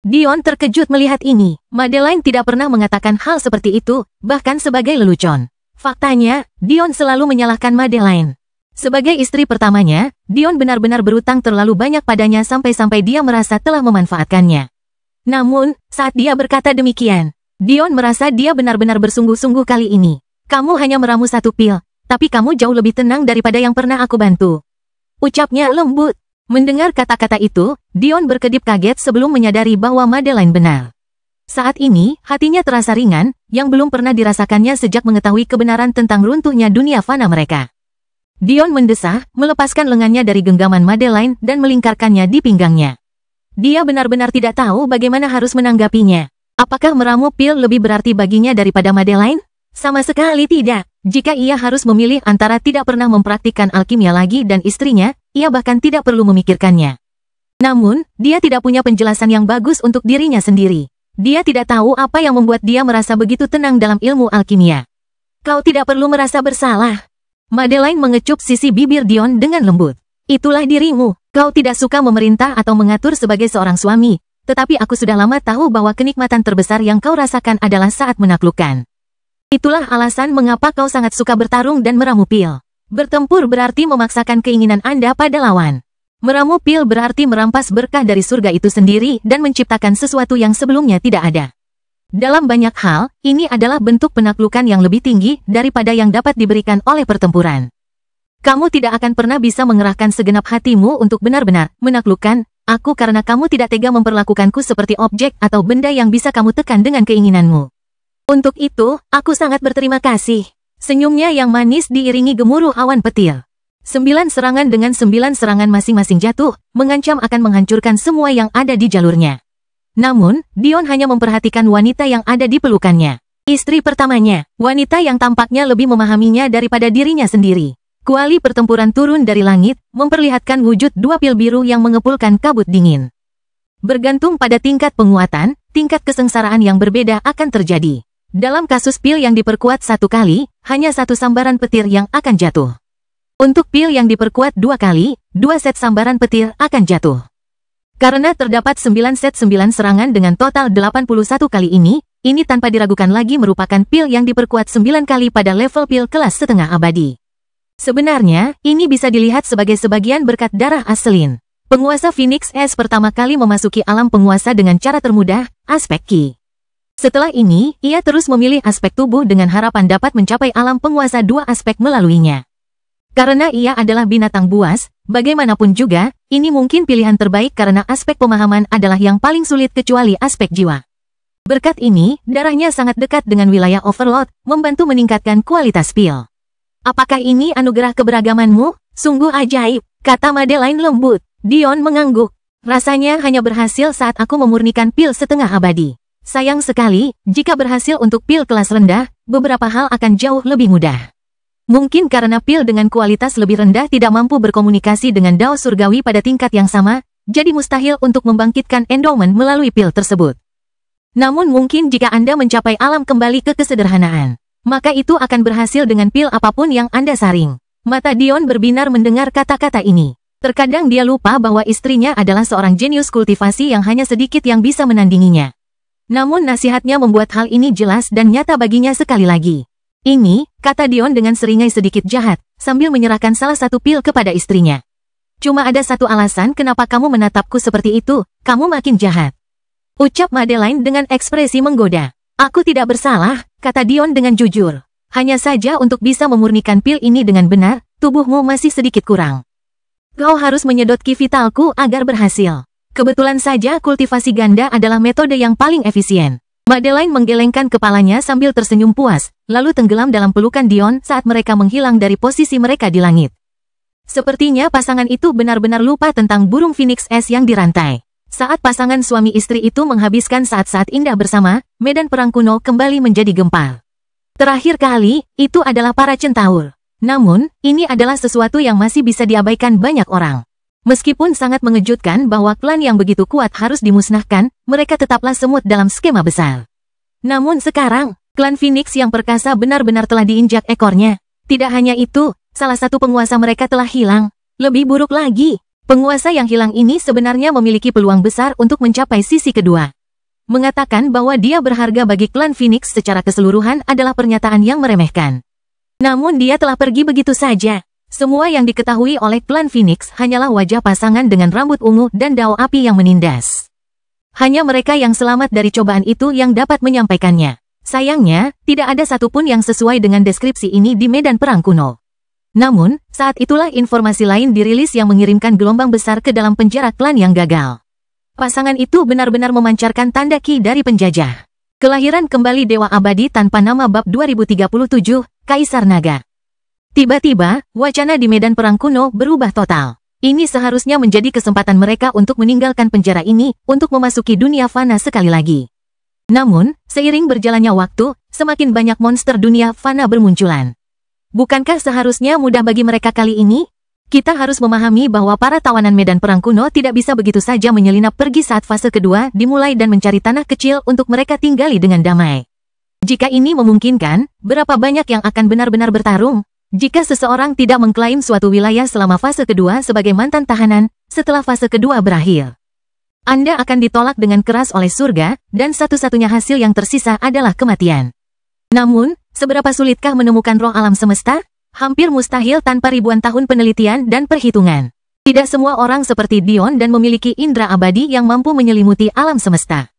Dion terkejut melihat ini. Madeline tidak pernah mengatakan hal seperti itu, bahkan sebagai lelucon. Faktanya, Dion selalu menyalahkan Madeline. Sebagai istri pertamanya, Dion benar-benar berutang terlalu banyak padanya sampai-sampai dia merasa telah memanfaatkannya. Namun, saat dia berkata demikian, Dion merasa dia benar-benar bersungguh-sungguh kali ini. Kamu hanya meramu satu pil, tapi kamu jauh lebih tenang daripada yang pernah aku bantu. Ucapnya lembut. Mendengar kata-kata itu, Dion berkedip kaget sebelum menyadari bahwa Madeline benar. Saat ini, hatinya terasa ringan, yang belum pernah dirasakannya sejak mengetahui kebenaran tentang runtuhnya dunia fana mereka. Dion mendesah, melepaskan lengannya dari genggaman Madeline dan melingkarkannya di pinggangnya. Dia benar-benar tidak tahu bagaimana harus menanggapinya. Apakah meramu pil lebih berarti baginya daripada Madeline? Sama sekali tidak. Jika ia harus memilih antara tidak pernah mempraktikkan alkimia lagi dan istrinya, ia bahkan tidak perlu memikirkannya. Namun, dia tidak punya penjelasan yang bagus untuk dirinya sendiri. Dia tidak tahu apa yang membuat dia merasa begitu tenang dalam ilmu alkimia. Kau tidak perlu merasa bersalah. Madeline mengecup sisi bibir Dion dengan lembut. Itulah dirimu. Kau tidak suka memerintah atau mengatur sebagai seorang suami, tetapi aku sudah lama tahu bahwa kenikmatan terbesar yang kau rasakan adalah saat menaklukkan. Itulah alasan mengapa kau sangat suka bertarung dan meramu pil. Bertempur berarti memaksakan keinginan Anda pada lawan. Meramu pil berarti merampas berkah dari surga itu sendiri dan menciptakan sesuatu yang sebelumnya tidak ada. Dalam banyak hal, ini adalah bentuk penaklukan yang lebih tinggi daripada yang dapat diberikan oleh pertempuran. Kamu tidak akan pernah bisa mengerahkan segenap hatimu untuk benar-benar menaklukkan aku karena kamu tidak tega memperlakukanku seperti objek atau benda yang bisa kamu tekan dengan keinginanmu. Untuk itu, aku sangat berterima kasih. Senyumnya yang manis diiringi gemuruh awan petir. 9 serangan dengan 9 serangan masing-masing jatuh, mengancam akan menghancurkan semua yang ada di jalurnya. Namun, Dion hanya memperhatikan wanita yang ada di pelukannya. Istri pertamanya, wanita yang tampaknya lebih memahaminya daripada dirinya sendiri. Kuali pertempuran turun dari langit, memperlihatkan wujud 2 pil biru yang mengepulkan kabut dingin. Bergantung pada tingkat penguatan, tingkat kesengsaraan yang berbeda akan terjadi. Dalam kasus pil yang diperkuat 1 kali, hanya 1 sambaran petir yang akan jatuh. Untuk pil yang diperkuat 2 kali, 2 set sambaran petir akan jatuh. Karena terdapat 9 set 9 serangan dengan total 81 kali ini tanpa diragukan lagi merupakan pil yang diperkuat 9 kali pada level pil kelas setengah abadi. Sebenarnya, ini bisa dilihat sebagai sebagian berkat darah Aselin. Penguasa Phoenix S pertama kali memasuki alam penguasa dengan cara termudah, aspek Ki. Setelah ini, ia terus memilih aspek tubuh dengan harapan dapat mencapai alam penguasa 2 aspek melaluinya. Karena ia adalah binatang buas, bagaimanapun juga, ini mungkin pilihan terbaik karena aspek pemahaman adalah yang paling sulit kecuali aspek jiwa. Berkat ini, darahnya sangat dekat dengan wilayah Overlord, membantu meningkatkan kualitas pil. Apakah ini anugerah keberagamanmu? Sungguh ajaib, kata Madeline lembut. Dion mengangguk. Rasanya hanya berhasil saat aku memurnikan pil setengah abadi. Sayang sekali, jika berhasil untuk pil kelas rendah, beberapa hal akan jauh lebih mudah. Mungkin karena pil dengan kualitas lebih rendah tidak mampu berkomunikasi dengan dao surgawi pada tingkat yang sama, jadi mustahil untuk membangkitkan endowment melalui pil tersebut. Namun mungkin jika Anda mencapai alam kembali ke kesederhanaan, maka itu akan berhasil dengan pil apapun yang Anda saring. Mata Dion berbinar mendengar kata-kata ini. Terkadang dia lupa bahwa istrinya adalah seorang jenius kultivasi yang hanya sedikit yang bisa menandinginya. Namun nasihatnya membuat hal ini jelas dan nyata baginya sekali lagi. Ini, kata Dion dengan seringai sedikit jahat, sambil menyerahkan salah satu pil kepada istrinya. Cuma ada satu alasan kenapa kamu menatapku seperti itu, kamu makin jahat. Ucap Madeline dengan ekspresi menggoda. Aku tidak bersalah, kata Dion dengan jujur. Hanya saja untuk bisa memurnikan pil ini dengan benar, tubuhmu masih sedikit kurang. Kau harus menyedot ki vitalku agar berhasil. Kebetulan saja kultivasi ganda adalah metode yang paling efisien. Madeline menggelengkan kepalanya sambil tersenyum puas, lalu tenggelam dalam pelukan Dion saat mereka menghilang dari posisi mereka di langit. Sepertinya pasangan itu benar-benar lupa tentang burung Phoenix S yang dirantai. Saat pasangan suami istri itu menghabiskan saat-saat indah bersama, medan perang kuno kembali menjadi gempar. Terakhir kali, itu adalah para centaur. Namun, ini adalah sesuatu yang masih bisa diabaikan banyak orang. Meskipun sangat mengejutkan bahwa klan yang begitu kuat harus dimusnahkan, mereka tetaplah semut dalam skema besar. Namun sekarang, klan Phoenix yang perkasa benar-benar telah diinjak ekornya. Tidak hanya itu, salah satu penguasa mereka telah hilang. Lebih buruk lagi, penguasa yang hilang ini sebenarnya memiliki peluang besar untuk mencapai sisi kedua. Mengatakan bahwa dia berharga bagi klan Phoenix secara keseluruhan adalah pernyataan yang meremehkan. Namun dia telah pergi begitu saja. Semua yang diketahui oleh klan Phoenix hanyalah wajah pasangan dengan rambut ungu dan dao api yang menindas. Hanya mereka yang selamat dari cobaan itu yang dapat menyampaikannya. Sayangnya, tidak ada satupun yang sesuai dengan deskripsi ini di medan perang kuno. Namun, saat itulah informasi lain dirilis yang mengirimkan gelombang besar ke dalam penjara klan yang gagal. Pasangan itu benar-benar memancarkan tanda ki dari penjajah. Kelahiran kembali Dewa Abadi tanpa nama bab 2037, Kaisar Naga. Tiba-tiba, wacana di medan perang kuno berubah total. Ini seharusnya menjadi kesempatan mereka untuk meninggalkan penjara ini, untuk memasuki dunia fana sekali lagi. Namun, seiring berjalannya waktu, semakin banyak monster dunia fana bermunculan. Bukankah seharusnya mudah bagi mereka kali ini? Kita harus memahami bahwa para tawanan medan perang kuno tidak bisa begitu saja menyelinap pergi saat fase kedua dimulai dan mencari tanah kecil untuk mereka tinggali dengan damai. Jika ini memungkinkan, berapa banyak yang akan benar-benar bertarung? Jika seseorang tidak mengklaim suatu wilayah selama fase kedua sebagai mantan tahanan, setelah fase kedua berakhir, Anda akan ditolak dengan keras oleh surga, dan satu-satunya hasil yang tersisa adalah kematian. Namun, seberapa sulitkah menemukan roh alam semesta? Hampir mustahil tanpa ribuan tahun penelitian dan perhitungan. Tidak semua orang seperti Dion dan memiliki indera abadi yang mampu menyelimuti alam semesta.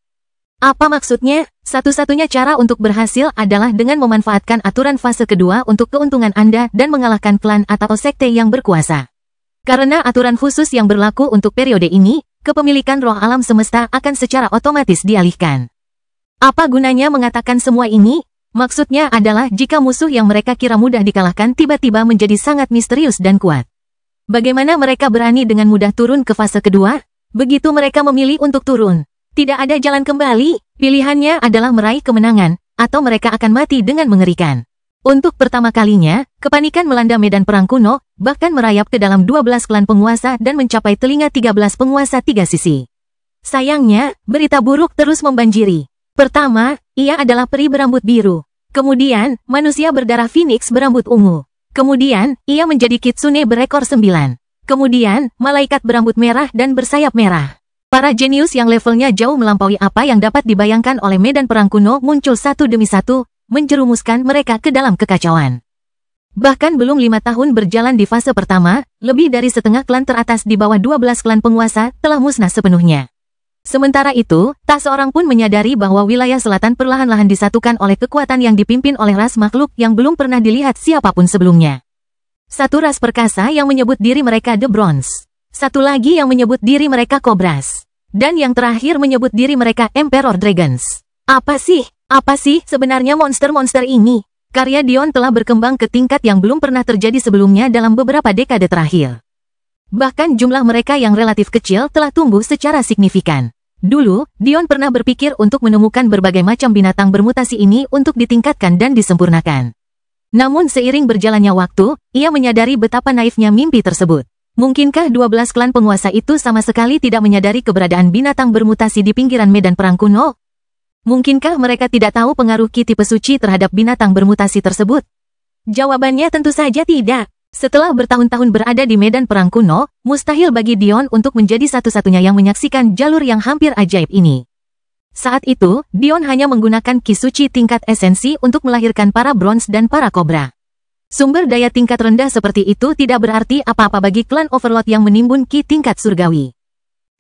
Apa maksudnya? Satu-satunya cara untuk berhasil adalah dengan memanfaatkan aturan fase kedua untuk keuntungan Anda dan mengalahkan klan atau sekte yang berkuasa. Karena aturan khusus yang berlaku untuk periode ini, kepemilikan roh alam semesta akan secara otomatis dialihkan. Apa gunanya mengatakan semua ini? Maksudnya adalah jika musuh yang mereka kira mudah dikalahkan tiba-tiba menjadi sangat misterius dan kuat. Bagaimana mereka berani dengan mudah turun ke fase kedua? Begitu mereka memilih untuk turun, tidak ada jalan kembali. Pilihannya adalah meraih kemenangan, atau mereka akan mati dengan mengerikan. Untuk pertama kalinya, kepanikan melanda medan perang kuno, bahkan merayap ke dalam 12 klan penguasa dan mencapai telinga 13 penguasa tiga sisi. Sayangnya, berita buruk terus membanjiri. Pertama, ia adalah peri berambut biru. Kemudian, manusia berdarah Phoenix berambut ungu. Kemudian, ia menjadi kitsune berekor 9. Kemudian, malaikat berambut merah dan bersayap merah. Para jenius yang levelnya jauh melampaui apa yang dapat dibayangkan oleh medan perang kuno muncul satu demi satu, menjerumuskan mereka ke dalam kekacauan. Bahkan belum 5 tahun berjalan di fase pertama, lebih dari setengah klan teratas di bawah 12 klan penguasa telah musnah sepenuhnya. Sementara itu, tak seorang pun menyadari bahwa wilayah selatan perlahan-lahan disatukan oleh kekuatan yang dipimpin oleh ras makhluk yang belum pernah dilihat siapapun sebelumnya. Satu ras perkasa yang menyebut diri mereka The Bronze. Satu lagi yang menyebut diri mereka Cobras. Dan yang terakhir menyebut diri mereka Emperor Dragons. Apa sih sebenarnya monster-monster ini? Karya Dion telah berkembang ke tingkat yang belum pernah terjadi sebelumnya dalam beberapa dekade terakhir. Bahkan jumlah mereka yang relatif kecil telah tumbuh secara signifikan. Dulu, Dion pernah berpikir untuk menemukan berbagai macam binatang bermutasi ini untuk ditingkatkan dan disempurnakan. Namun seiring berjalannya waktu, ia menyadari betapa naifnya mimpi tersebut. Mungkinkah 12 klan penguasa itu sama sekali tidak menyadari keberadaan binatang bermutasi di pinggiran medan perang kuno? Mungkinkah mereka tidak tahu pengaruh ki tipe suci terhadap binatang bermutasi tersebut? Jawabannya tentu saja tidak. Setelah bertahun-tahun berada di medan perang kuno, mustahil bagi Dion untuk menjadi satu-satunya yang menyaksikan jalur yang hampir ajaib ini. Saat itu, Dion hanya menggunakan ki suci tingkat esensi untuk melahirkan para Bronze dan para Cobra. Sumber daya tingkat rendah seperti itu tidak berarti apa-apa bagi klan Overlord yang menimbun ki tingkat surgawi.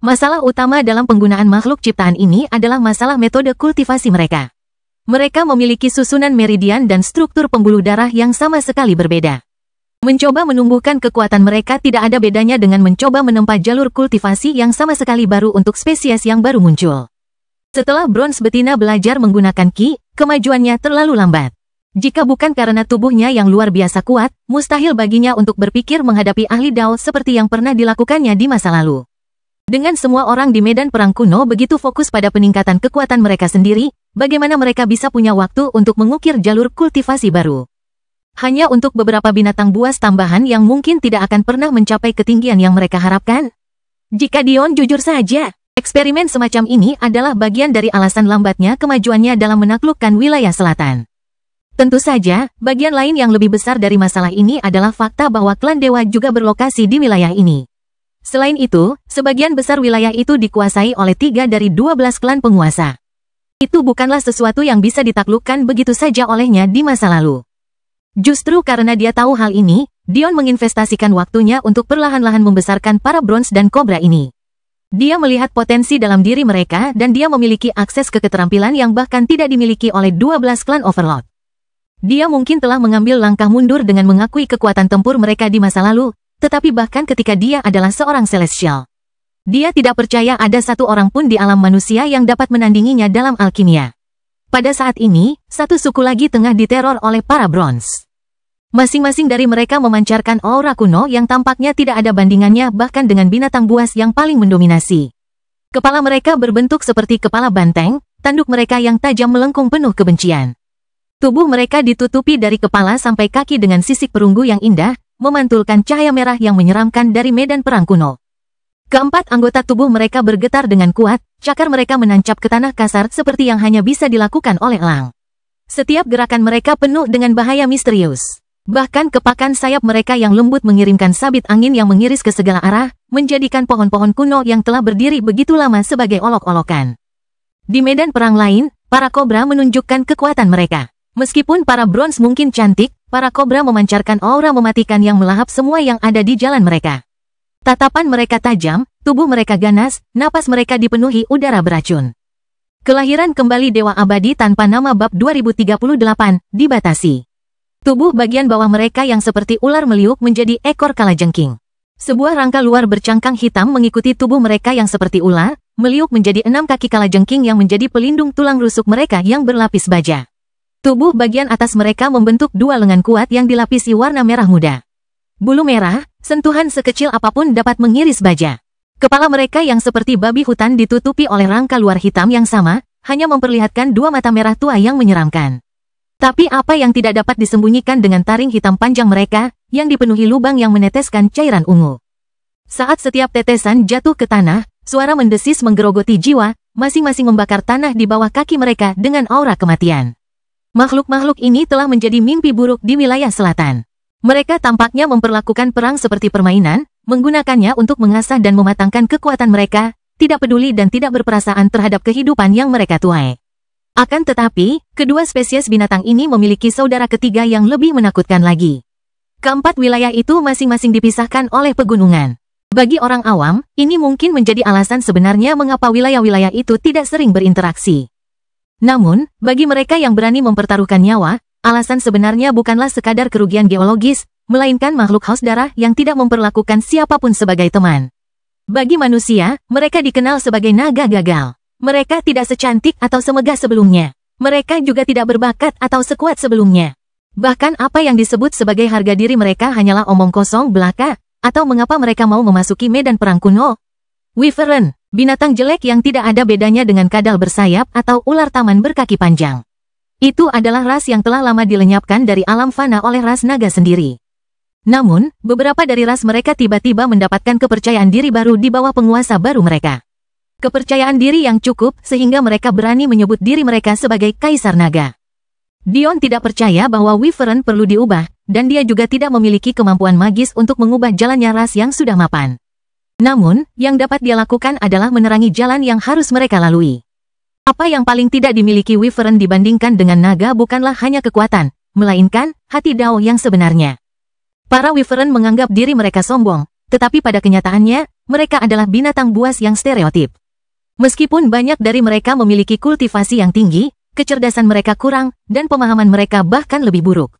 Masalah utama dalam penggunaan makhluk ciptaan ini adalah masalah metode kultivasi mereka. Mereka memiliki susunan meridian dan struktur pembuluh darah yang sama sekali berbeda. Mencoba menumbuhkan kekuatan mereka tidak ada bedanya dengan mencoba menempa jalur kultivasi yang sama sekali baru untuk spesies yang baru muncul. Setelah Bronze betina belajar menggunakan ki, kemajuannya terlalu lambat. Jika bukan karena tubuhnya yang luar biasa kuat, mustahil baginya untuk berpikir menghadapi ahli Dao seperti yang pernah dilakukannya di masa lalu. Dengan semua orang di medan perang kuno begitu fokus pada peningkatan kekuatan mereka sendiri, bagaimana mereka bisa punya waktu untuk mengukir jalur kultivasi baru? Hanya untuk beberapa binatang buas tambahan yang mungkin tidak akan pernah mencapai ketinggian yang mereka harapkan? Jika Dion jujur saja, eksperimen semacam ini adalah bagian dari alasan lambatnya kemajuannya dalam menaklukkan wilayah selatan. Tentu saja, bagian lain yang lebih besar dari masalah ini adalah fakta bahwa klan dewa juga berlokasi di wilayah ini. Selain itu, sebagian besar wilayah itu dikuasai oleh 3 dari 12 klan penguasa. Itu bukanlah sesuatu yang bisa ditaklukkan begitu saja olehnya di masa lalu. Justru karena dia tahu hal ini, Dion menginvestasikan waktunya untuk perlahan-lahan membesarkan para Bronze dan Cobra ini. Dia melihat potensi dalam diri mereka dan dia memiliki akses ke keterampilan yang bahkan tidak dimiliki oleh 12 klan Overlord. Dia mungkin telah mengambil langkah mundur dengan mengakui kekuatan tempur mereka di masa lalu, tetapi bahkan ketika dia adalah seorang Celestial, dia tidak percaya ada satu orang pun di alam manusia yang dapat menandinginya dalam alkimia. Pada saat ini, satu suku lagi tengah diteror oleh para Bronze. Masing-masing dari mereka memancarkan aura kuno yang tampaknya tidak ada bandingannya bahkan dengan binatang buas yang paling mendominasi. Kepala mereka berbentuk seperti kepala banteng, tanduk mereka yang tajam melengkung penuh kebencian. Tubuh mereka ditutupi dari kepala sampai kaki dengan sisik perunggu yang indah, memantulkan cahaya merah yang menyeramkan dari medan perang kuno. Keempat anggota tubuh mereka bergetar dengan kuat, cakar mereka menancap ke tanah kasar seperti yang hanya bisa dilakukan oleh elang. Setiap gerakan mereka penuh dengan bahaya misterius. Bahkan kepakan sayap mereka yang lembut mengirimkan sabit angin yang mengiris ke segala arah, menjadikan pohon-pohon kuno yang telah berdiri begitu lama sebagai olok-olokan. Di medan perang lain, para kobra menunjukkan kekuatan mereka. Meskipun para Bronze mungkin cantik, para kobra memancarkan aura mematikan yang melahap semua yang ada di jalan mereka. Tatapan mereka tajam, tubuh mereka ganas, napas mereka dipenuhi udara beracun. Kelahiran kembali Dewa Abadi tanpa nama bab 2038, dibatasi. Tubuh bagian bawah mereka yang seperti ular meliuk menjadi ekor kalajengking. Sebuah rangka luar bercangkang hitam mengikuti tubuh mereka yang seperti ular, meliuk menjadi 6 kaki kalajengking yang menjadi pelindung tulang rusuk mereka yang berlapis baja. Tubuh bagian atas mereka membentuk 2 lengan kuat yang dilapisi warna merah muda. Bulu merah, sentuhan sekecil apapun dapat mengiris baja. Kepala mereka yang seperti babi hutan ditutupi oleh rangka luar hitam yang sama, hanya memperlihatkan 2 mata merah tua yang menyeramkan. Tapi apa yang tidak dapat disembunyikan dengan taring hitam panjang mereka, yang dipenuhi lubang yang meneteskan cairan ungu. Saat setiap tetesan jatuh ke tanah, suara mendesis menggerogoti jiwa, masing-masing membakar tanah di bawah kaki mereka dengan aura kematian. Makhluk-makhluk ini telah menjadi mimpi buruk di wilayah selatan. Mereka tampaknya memperlakukan perang seperti permainan, menggunakannya untuk mengasah dan mematangkan kekuatan mereka, tidak peduli dan tidak berperasaan terhadap kehidupan yang mereka tuai. Akan tetapi, kedua spesies binatang ini memiliki saudara ketiga yang lebih menakutkan lagi. Keempat wilayah itu masing-masing dipisahkan oleh pegunungan. Bagi orang awam, ini mungkin menjadi alasan sebenarnya mengapa wilayah-wilayah itu tidak sering berinteraksi. Namun, bagi mereka yang berani mempertaruhkan nyawa, alasan sebenarnya bukanlah sekadar kerugian geologis, melainkan makhluk haus darah yang tidak memperlakukan siapapun sebagai teman. Bagi manusia, mereka dikenal sebagai naga gagal. Mereka tidak secantik atau semegah sebelumnya. Mereka juga tidak berbakat atau sekuat sebelumnya. Bahkan apa yang disebut sebagai harga diri mereka hanyalah omong kosong belaka, atau mengapa mereka mau memasuki medan perang kuno? Wyvern, binatang jelek yang tidak ada bedanya dengan kadal bersayap atau ular taman berkaki panjang. Itu adalah ras yang telah lama dilenyapkan dari alam fana oleh ras naga sendiri. Namun, beberapa dari ras mereka tiba-tiba mendapatkan kepercayaan diri baru di bawah penguasa baru mereka. Kepercayaan diri yang cukup sehingga mereka berani menyebut diri mereka sebagai Kaisar Naga. Dion tidak percaya bahwa Wyvern perlu diubah, dan dia juga tidak memiliki kemampuan magis untuk mengubah jalannya ras yang sudah mapan. Namun, yang dapat dia lakukan adalah menerangi jalan yang harus mereka lalui. Apa yang paling tidak dimiliki Wyvern dibandingkan dengan naga bukanlah hanya kekuatan, melainkan hati Dao yang sebenarnya. Para Wyvern menganggap diri mereka sombong, tetapi pada kenyataannya, mereka adalah binatang buas yang stereotip. Meskipun banyak dari mereka memiliki kultivasi yang tinggi, kecerdasan mereka kurang, dan pemahaman mereka bahkan lebih buruk.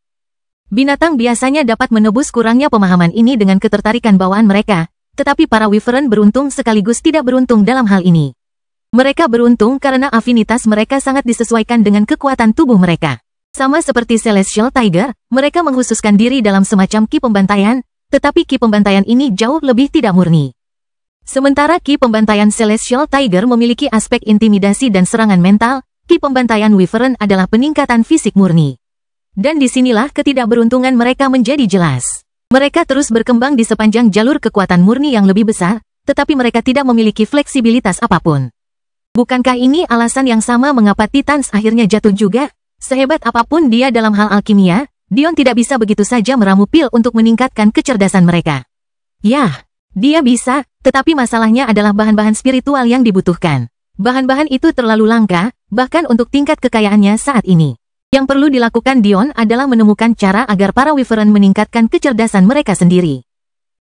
Binatang biasanya dapat menebus kurangnya pemahaman ini dengan ketertarikan bawaan mereka, tetapi para Wyvern beruntung sekaligus tidak beruntung dalam hal ini. Mereka beruntung karena afinitas mereka sangat disesuaikan dengan kekuatan tubuh mereka. Sama seperti Celestial Tiger, mereka menghususkan diri dalam semacam ki pembantaian, tetapi ki pembantaian ini jauh lebih tidak murni. Sementara ki pembantaian Celestial Tiger memiliki aspek intimidasi dan serangan mental, ki pembantaian Wyvern adalah peningkatan fisik murni. Dan disinilah ketidakberuntungan mereka menjadi jelas. Mereka terus berkembang di sepanjang jalur kekuatan murni yang lebih besar, tetapi mereka tidak memiliki fleksibilitas apapun. Bukankah ini alasan yang sama mengapa Titans akhirnya jatuh juga? Sehebat apapun dia dalam hal alkimia, Dion tidak bisa begitu saja meramu pil untuk meningkatkan kecerdasan mereka. Yah, dia bisa, tetapi masalahnya adalah bahan-bahan spiritual yang dibutuhkan. Bahan-bahan itu terlalu langka, bahkan untuk tingkat kekayaannya saat ini. Yang perlu dilakukan Dion adalah menemukan cara agar para Wyvern meningkatkan kecerdasan mereka sendiri.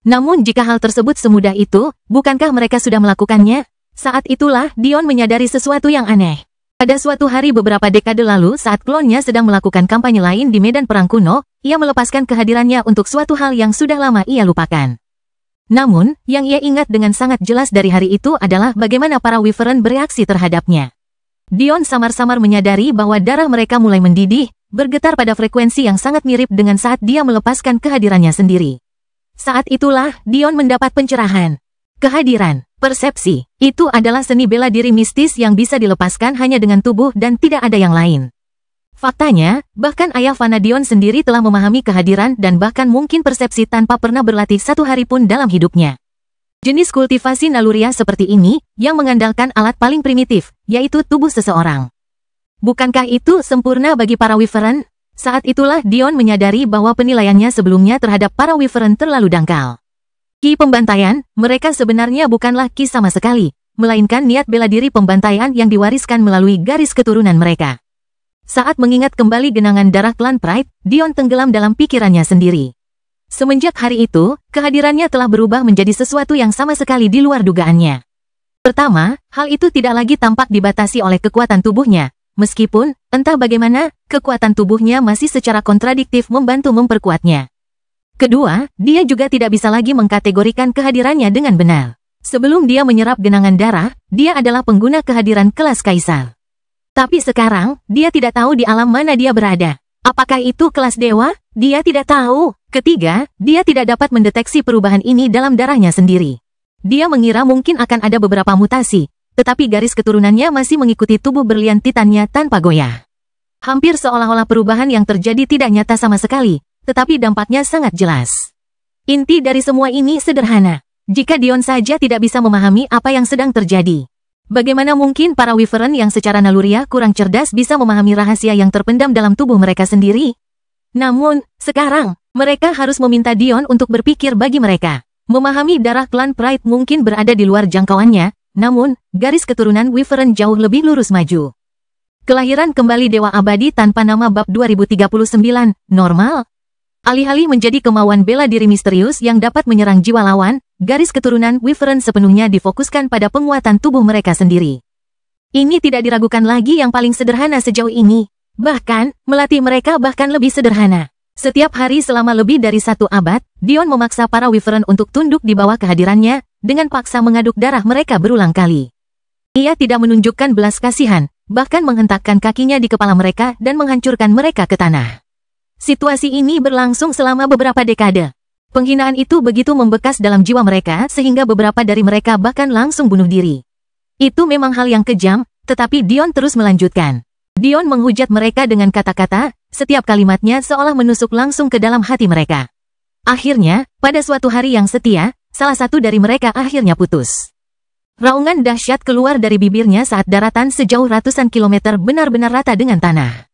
Namun jika hal tersebut semudah itu, bukankah mereka sudah melakukannya? Saat itulah Dion menyadari sesuatu yang aneh. Pada suatu hari beberapa dekade lalu saat klonnya sedang melakukan kampanye lain di medan perang kuno, ia melepaskan kehadirannya untuk suatu hal yang sudah lama ia lupakan. Namun, yang ia ingat dengan sangat jelas dari hari itu adalah bagaimana para Wyvern bereaksi terhadapnya. Dion samar-samar menyadari bahwa darah mereka mulai mendidih, bergetar pada frekuensi yang sangat mirip dengan saat dia melepaskan kehadirannya sendiri. Saat itulah, Dion mendapat pencerahan. Kehadiran, persepsi, itu adalah seni bela diri mistis yang bisa dilepaskan hanya dengan tubuh dan tidak ada yang lain. Faktanya, bahkan ayah Fana Dion sendiri telah memahami kehadiran dan bahkan mungkin persepsi tanpa pernah berlatih satu hari pun dalam hidupnya. Jenis kultivasi Naluria seperti ini, yang mengandalkan alat paling primitif, yaitu tubuh seseorang. Bukankah itu sempurna bagi para Wyvern? Saat itulah Dion menyadari bahwa penilaiannya sebelumnya terhadap para Wyvern terlalu dangkal. Ki pembantaian, mereka sebenarnya bukanlah ki sama sekali, melainkan niat bela diri pembantaian yang diwariskan melalui garis keturunan mereka. Saat mengingat kembali genangan darah klan Pride, Dion tenggelam dalam pikirannya sendiri. Semenjak hari itu, kehadirannya telah berubah menjadi sesuatu yang sama sekali di luar dugaannya. Pertama, hal itu tidak lagi tampak dibatasi oleh kekuatan tubuhnya, meskipun, entah bagaimana, kekuatan tubuhnya masih secara kontradiktif membantu memperkuatnya. Kedua, dia juga tidak bisa lagi mengkategorikan kehadirannya dengan benar. Sebelum dia menyerap genangan darah, dia adalah pengguna kehadiran kelas kaisar. Tapi sekarang, dia tidak tahu di alam mana dia berada. Apakah itu kelas dewa? Dia tidak tahu. Ketiga, dia tidak dapat mendeteksi perubahan ini dalam darahnya sendiri. Dia mengira mungkin akan ada beberapa mutasi, tetapi garis keturunannya masih mengikuti tubuh berlian titannya tanpa goyah. Hampir seolah-olah perubahan yang terjadi tidak nyata sama sekali, tetapi dampaknya sangat jelas. Inti dari semua ini sederhana. Jika Dion saja tidak bisa memahami apa yang sedang terjadi, bagaimana mungkin para Wyvern yang secara naluria kurang cerdas bisa memahami rahasia yang terpendam dalam tubuh mereka sendiri? Namun, sekarang, mereka harus meminta Dion untuk berpikir bagi mereka. Memahami darah klan Pride mungkin berada di luar jangkauannya, namun, garis keturunan Wyvern jauh lebih lurus maju. Kelahiran kembali Dewa Abadi tanpa nama bab 2039, normal? Alih-alih menjadi kemauan bela diri misterius yang dapat menyerang jiwa lawan, garis keturunan Wyvern sepenuhnya difokuskan pada penguatan tubuh mereka sendiri. Ini tidak diragukan lagi yang paling sederhana sejauh ini. Bahkan, melatih mereka bahkan lebih sederhana. Setiap hari selama lebih dari 1 abad, Dion memaksa para Wyvern untuk tunduk di bawah kehadirannya, dengan paksa mengaduk darah mereka berulang kali. Ia tidak menunjukkan belas kasihan, bahkan menghentakkan kakinya di kepala mereka dan menghancurkan mereka ke tanah. Situasi ini berlangsung selama beberapa dekade. Penghinaan itu begitu membekas dalam jiwa mereka sehingga beberapa dari mereka bahkan langsung bunuh diri. Itu memang hal yang kejam, tetapi Dion terus melanjutkan. Dion menghujat mereka dengan kata-kata, setiap kalimatnya seolah menusuk langsung ke dalam hati mereka. Akhirnya, pada suatu hari yang setia, salah satu dari mereka akhirnya putus. Raungan dahsyat keluar dari bibirnya saat daratan sejauh ratusan kilometer benar-benar rata dengan tanah.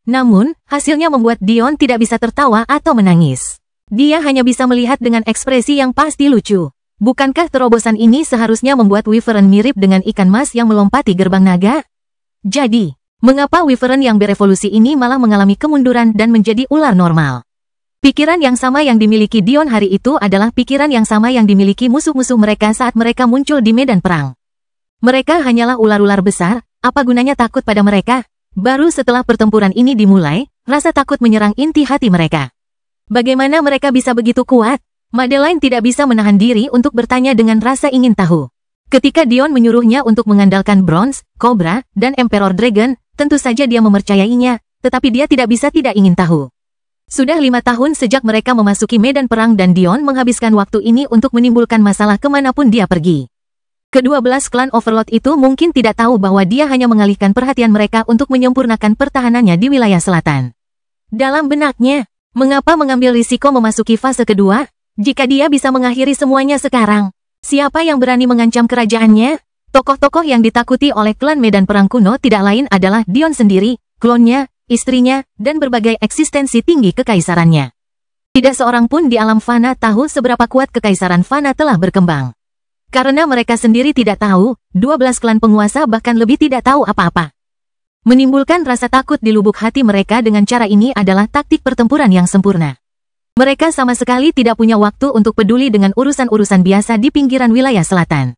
Namun, hasilnya membuat Dion tidak bisa tertawa atau menangis. Dia hanya bisa melihat dengan ekspresi yang pasti lucu. Bukankah terobosan ini seharusnya membuat Wyvern mirip dengan ikan mas yang melompati gerbang naga? Jadi, mengapa Wyvern yang berevolusi ini malah mengalami kemunduran dan menjadi ular normal? Pikiran yang sama yang dimiliki Dion hari itu adalah pikiran yang sama yang dimiliki musuh-musuh mereka saat mereka muncul di medan perang. Mereka hanyalah ular-ular besar, apa gunanya takut pada mereka? Baru setelah pertempuran ini dimulai, rasa takut menyerang inti hati mereka. Bagaimana mereka bisa begitu kuat? Madeline tidak bisa menahan diri untuk bertanya dengan rasa ingin tahu. Ketika Dion menyuruhnya untuk mengandalkan Bronze, Cobra, dan Emperor Dragon, tentu saja dia mempercayainya, tetapi dia tidak bisa tidak ingin tahu. Sudah 5 tahun sejak mereka memasuki medan perang dan Dion menghabiskan waktu ini untuk menimbulkan masalah kemanapun dia pergi. Ke-12 klan Overlord itu mungkin tidak tahu bahwa dia hanya mengalihkan perhatian mereka untuk menyempurnakan pertahanannya di wilayah selatan. Dalam benaknya, mengapa mengambil risiko memasuki fase kedua? Jika dia bisa mengakhiri semuanya sekarang, siapa yang berani mengancam kerajaannya? Tokoh-tokoh yang ditakuti oleh klan medan perang kuno tidak lain adalah Dion sendiri, klonnya, istrinya, dan berbagai eksistensi tinggi kekaisarannya. Tidak seorang pun di alam fana tahu seberapa kuat kekaisaran fana telah berkembang. Karena mereka sendiri tidak tahu, 12 klan penguasa bahkan lebih tidak tahu apa-apa. Menimbulkan rasa takut di lubuk hati mereka dengan cara ini adalah taktik pertempuran yang sempurna. Mereka sama sekali tidak punya waktu untuk peduli dengan urusan-urusan biasa di pinggiran wilayah selatan.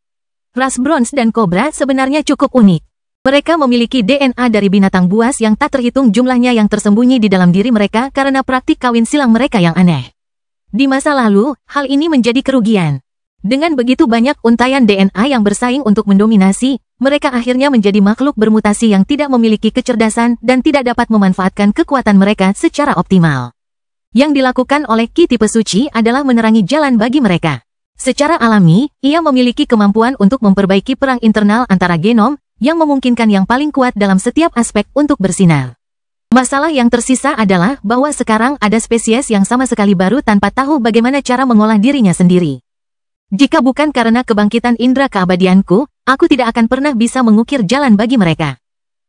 Ras bronze dan kobra sebenarnya cukup unik. Mereka memiliki DNA dari binatang buas yang tak terhitung jumlahnya yang tersembunyi di dalam diri mereka karena praktik kawin silang mereka yang aneh. Di masa lalu, hal ini menjadi kerugian. Dengan begitu banyak untaian DNA yang bersaing untuk mendominasi, mereka akhirnya menjadi makhluk bermutasi yang tidak memiliki kecerdasan dan tidak dapat memanfaatkan kekuatan mereka secara optimal. Yang dilakukan oleh Ki tipe suci adalah menerangi jalan bagi mereka. Secara alami, ia memiliki kemampuan untuk memperbaiki perang internal antara genom, yang memungkinkan yang paling kuat dalam setiap aspek untuk bersinar. Masalah yang tersisa adalah bahwa sekarang ada spesies yang sama sekali baru tanpa tahu bagaimana cara mengolah dirinya sendiri. Jika bukan karena kebangkitan indera keabadianku, aku tidak akan pernah bisa mengukir jalan bagi mereka.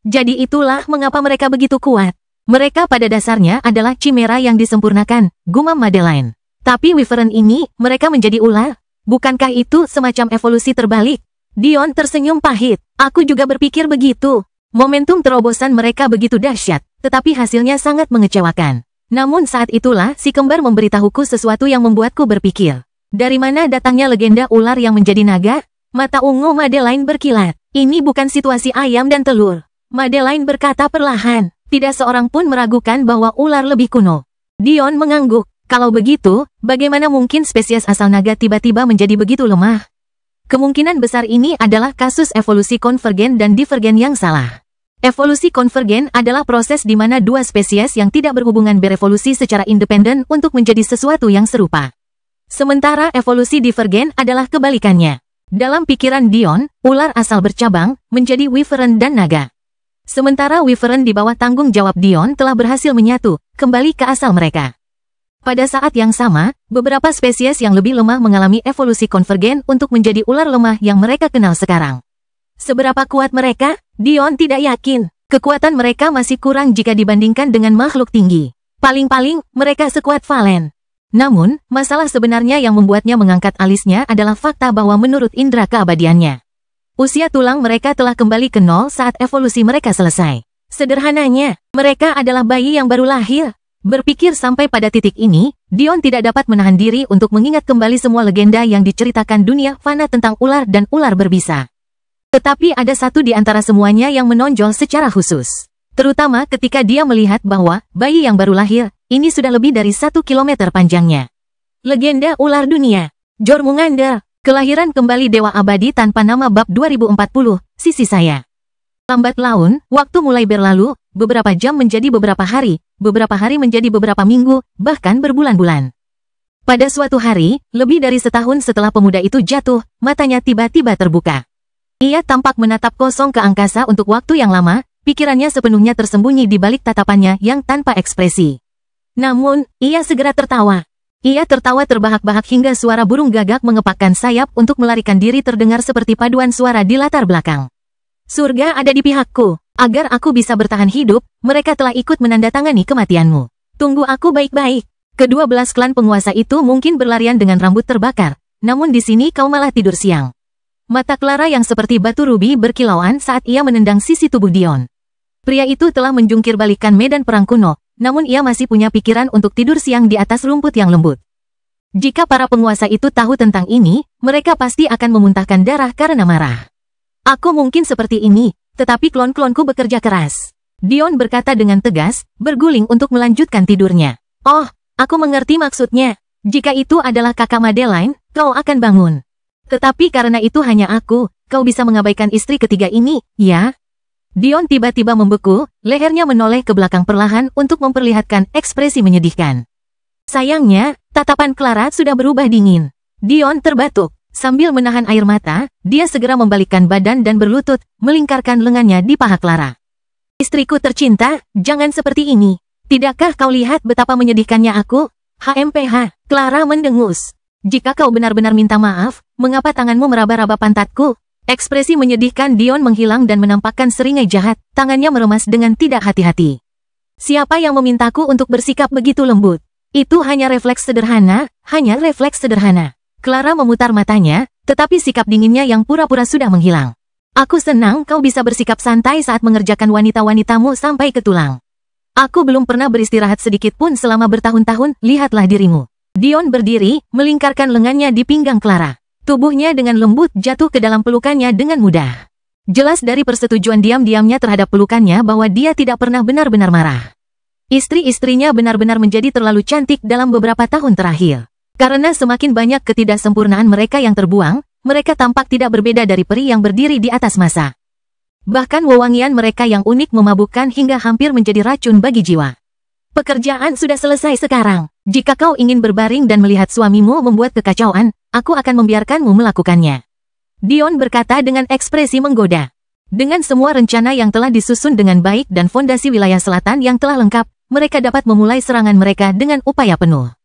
Jadi itulah mengapa mereka begitu kuat. Mereka pada dasarnya adalah chimera yang disempurnakan, gumam Madeline. Tapi Wyvern ini, mereka menjadi ular? Bukankah itu semacam evolusi terbalik? Dion tersenyum pahit. Aku juga berpikir begitu. Momentum terobosan mereka begitu dahsyat, tetapi hasilnya sangat mengecewakan. Namun saat itulah si kembar memberitahuku sesuatu yang membuatku berpikir. Dari mana datangnya legenda ular yang menjadi naga? Mata ungu Madeline berkilat. Ini bukan situasi ayam dan telur. Madeline berkata perlahan. Tidak seorang pun meragukan bahwa ular lebih kuno. Dion mengangguk. Kalau begitu, bagaimana mungkin spesies asal naga tiba-tiba menjadi begitu lemah? Kemungkinan besar ini adalah kasus evolusi konvergen dan divergen yang salah. Evolusi konvergen adalah proses di mana dua spesies yang tidak berhubungan berevolusi secara independen untuk menjadi sesuatu yang serupa. Sementara evolusi divergen adalah kebalikannya. Dalam pikiran Dion, ular asal bercabang menjadi wyvern dan naga. Sementara wyvern di bawah tanggung jawab Dion telah berhasil menyatu, kembali ke asal mereka. Pada saat yang sama, beberapa spesies yang lebih lemah mengalami evolusi konvergen untuk menjadi ular lemah yang mereka kenal sekarang. Seberapa kuat mereka? Dion tidak yakin. Kekuatan mereka masih kurang jika dibandingkan dengan makhluk tinggi. Paling-paling, mereka sekuat Valen. Namun, masalah sebenarnya yang membuatnya mengangkat alisnya adalah fakta bahwa menurut indera keabadiannya, usia tulang mereka telah kembali ke nol saat evolusi mereka selesai. Sederhananya, mereka adalah bayi yang baru lahir. Berpikir sampai pada titik ini, Dion tidak dapat menahan diri untuk mengingat kembali semua legenda yang diceritakan dunia fana tentang ular dan ular berbisa. Tetapi ada satu di antara semuanya yang menonjol secara khusus. Terutama ketika dia melihat bahwa bayi yang baru lahir, ini sudah lebih dari 1 kilometer panjangnya. Legenda ular dunia. Jormungandr, kelahiran kembali Dewa Abadi tanpa nama bab 2040, sisi saya. Lambat laun, waktu mulai berlalu, beberapa jam menjadi beberapa hari menjadi beberapa minggu, bahkan berbulan-bulan. Pada suatu hari, lebih dari setahun setelah pemuda itu jatuh, matanya tiba-tiba terbuka. Ia tampak menatap kosong ke angkasa untuk waktu yang lama, pikirannya sepenuhnya tersembunyi di balik tatapannya yang tanpa ekspresi. Namun, ia segera tertawa. Ia tertawa terbahak-bahak hingga suara burung gagak mengepakkan sayap untuk melarikan diri terdengar seperti paduan suara di latar belakang. Surga ada di pihakku. Agar aku bisa bertahan hidup, mereka telah ikut menandatangani kematianmu. Tunggu aku baik-baik. Kedua belas klan penguasa itu mungkin berlarian dengan rambut terbakar, namun di sini kau malah tidur siang. Mata Clara yang seperti batu rubi berkilauan saat ia menendang sisi tubuh Dion. Pria itu telah menjungkir balikan medan perang kuno, namun ia masih punya pikiran untuk tidur siang di atas rumput yang lembut. Jika para penguasa itu tahu tentang ini, mereka pasti akan memuntahkan darah karena marah. Aku mungkin seperti ini, tetapi klon-klonku bekerja keras. Dion berkata dengan tegas, berguling untuk melanjutkan tidurnya. Oh, aku mengerti maksudnya. Jika itu adalah kakak Madeline, kau akan bangun. Tetapi karena itu hanya aku, kau bisa mengabaikan istri ketiga ini, ya? Dion tiba-tiba membeku, lehernya menoleh ke belakang perlahan untuk memperlihatkan ekspresi menyedihkan. Sayangnya, tatapan Clara sudah berubah dingin. Dion terbatuk. Sambil menahan air mata, dia segera membalikkan badan dan berlutut, melingkarkan lengannya di paha Clara. Istriku tercinta, jangan seperti ini. Tidakkah kau lihat betapa menyedihkannya aku? HMPH, Clara mendengus. Jika kau benar-benar minta maaf, mengapa tanganmu meraba-raba pantatku? Ekspresi menyedihkan Dion menghilang dan menampakkan seringai jahat, tangannya meremas dengan tidak hati-hati. Siapa yang memintaku untuk bersikap begitu lembut? Itu hanya refleks sederhana, Clara memutar matanya, tetapi sikap dinginnya yang pura-pura sudah menghilang. Aku senang kau bisa bersikap santai saat mengerjakan wanita-wanitamu sampai ke tulang. Aku belum pernah beristirahat sedikit pun selama bertahun-tahun, lihatlah dirimu. Dion berdiri, melingkarkan lengannya di pinggang Clara. Tubuhnya dengan lembut jatuh ke dalam pelukannya dengan mudah. Jelas dari persetujuan diam-diamnya terhadap pelukannya bahwa dia tidak pernah benar-benar marah. Istri-istrinya benar-benar menjadi terlalu cantik dalam beberapa tahun terakhir. Karena semakin banyak ketidaksempurnaan mereka yang terbuang, mereka tampak tidak berbeda dari peri yang berdiri di atas masa. Bahkan wewangian mereka yang unik memabukkan hingga hampir menjadi racun bagi jiwa. Pekerjaan sudah selesai sekarang. Jika kau ingin berbaring dan melihat suamimu membuat kekacauan, aku akan membiarkanmu melakukannya. Dion berkata dengan ekspresi menggoda. Dengan semua rencana yang telah disusun dengan baik dan fondasi wilayah selatan yang telah lengkap, mereka dapat memulai serangan mereka dengan upaya penuh.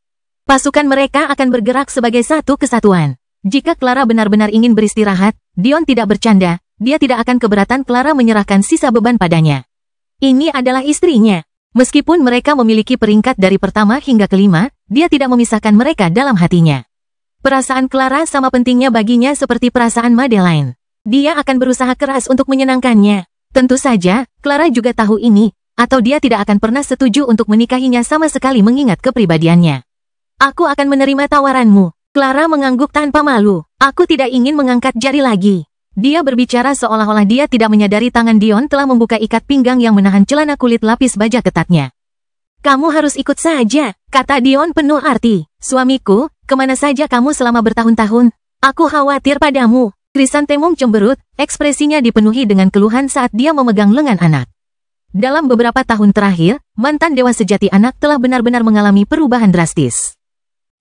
Pasukan mereka akan bergerak sebagai satu kesatuan. Jika Clara benar-benar ingin beristirahat, Dion tidak bercanda, dia tidak akan keberatan Clara menyerahkan sisa beban padanya. Ini adalah istrinya. Meskipun mereka memiliki peringkat dari pertama hingga kelima, dia tidak memisahkan mereka dalam hatinya. Perasaan Clara sama pentingnya baginya seperti perasaan Madeline. Dia akan berusaha keras untuk menyenangkannya. Tentu saja, Clara juga tahu ini, atau dia tidak akan pernah setuju untuk menikahinya sama sekali mengingat kepribadiannya. Aku akan menerima tawaranmu. Clara mengangguk tanpa malu. Aku tidak ingin mengangkat jari lagi. Dia berbicara seolah-olah dia tidak menyadari tangan Dion telah membuka ikat pinggang yang menahan celana kulit lapis baja ketatnya. Kamu harus ikut saja, kata Dion penuh arti. Suamiku, kemana saja kamu selama bertahun-tahun? Aku khawatir padamu. Krisantemum cemberut, ekspresinya dipenuhi dengan keluhan saat dia memegang lengan anak. Dalam beberapa tahun terakhir, mantan dewa sejati anak telah benar-benar mengalami perubahan drastis.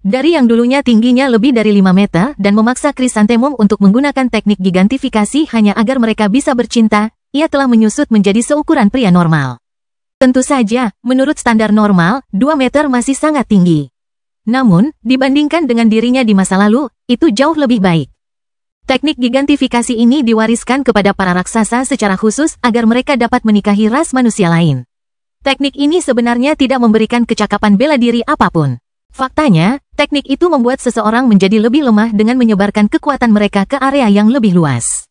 Dari yang dulunya tingginya lebih dari 5 meter dan memaksa Krisantemum untuk menggunakan teknik gigantifikasi hanya agar mereka bisa bercinta, ia telah menyusut menjadi seukuran pria normal. Tentu saja, menurut standar normal, 2 meter masih sangat tinggi. Namun, dibandingkan dengan dirinya di masa lalu, itu jauh lebih baik. Teknik gigantifikasi ini diwariskan kepada para raksasa secara khusus agar mereka dapat menikahi ras manusia lain. Teknik ini sebenarnya tidak memberikan kecakapan bela diri apapun. Faktanya, teknik itu membuat seseorang menjadi lebih lemah dengan menyebarkan kekuatan mereka ke area yang lebih luas.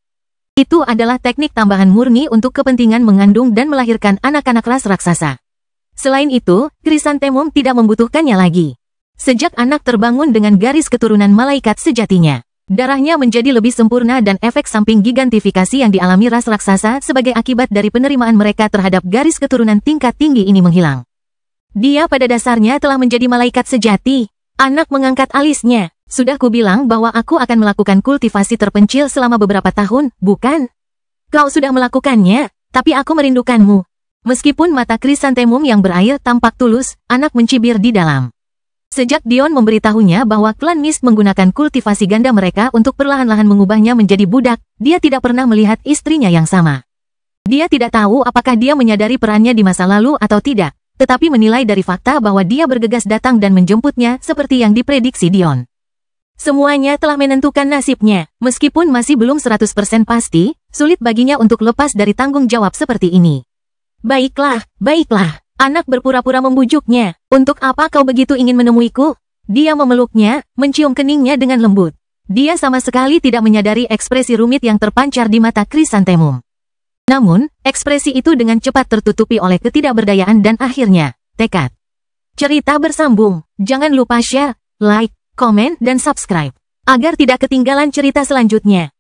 Itu adalah teknik tambahan murni untuk kepentingan mengandung dan melahirkan anak-anak ras raksasa. Selain itu, Krisantemum tidak membutuhkannya lagi. Sejak anak terbangun dengan garis keturunan malaikat sejatinya, darahnya menjadi lebih sempurna dan efek samping gigantifikasi yang dialami ras raksasa sebagai akibat dari penerimaan mereka terhadap garis keturunan tingkat tinggi ini menghilang. Dia pada dasarnya telah menjadi malaikat sejati. Anak mengangkat alisnya. Sudah kubilang bahwa aku akan melakukan kultivasi terpencil selama beberapa tahun, bukan? Kau sudah melakukannya, tapi aku merindukanmu. Meskipun mata Krisantemum yang berair tampak tulus, anak mencibir di dalam. Sejak Dion memberitahunya bahwa klan Mist menggunakan kultivasi ganda mereka untuk perlahan-lahan mengubahnya menjadi budak, dia tidak pernah melihat istrinya yang sama. Dia tidak tahu apakah dia menyadari perannya di masa lalu atau tidak, tetapi menilai dari fakta bahwa dia bergegas datang dan menjemputnya seperti yang diprediksi Dion. Semuanya telah menentukan nasibnya, meskipun masih belum 100% pasti, sulit baginya untuk lepas dari tanggung jawab seperti ini. Baiklah, baiklah, anak berpura-pura membujuknya. Untuk apa kau begitu ingin menemuiku? Dia memeluknya, mencium keningnya dengan lembut. Dia sama sekali tidak menyadari ekspresi rumit yang terpancar di mata Krisantemum. Namun, ekspresi itu dengan cepat tertutupi oleh ketidakberdayaan dan akhirnya, tekad. Cerita bersambung. Jangan lupa share, like, komen, dan subscribe, agar tidak ketinggalan cerita selanjutnya.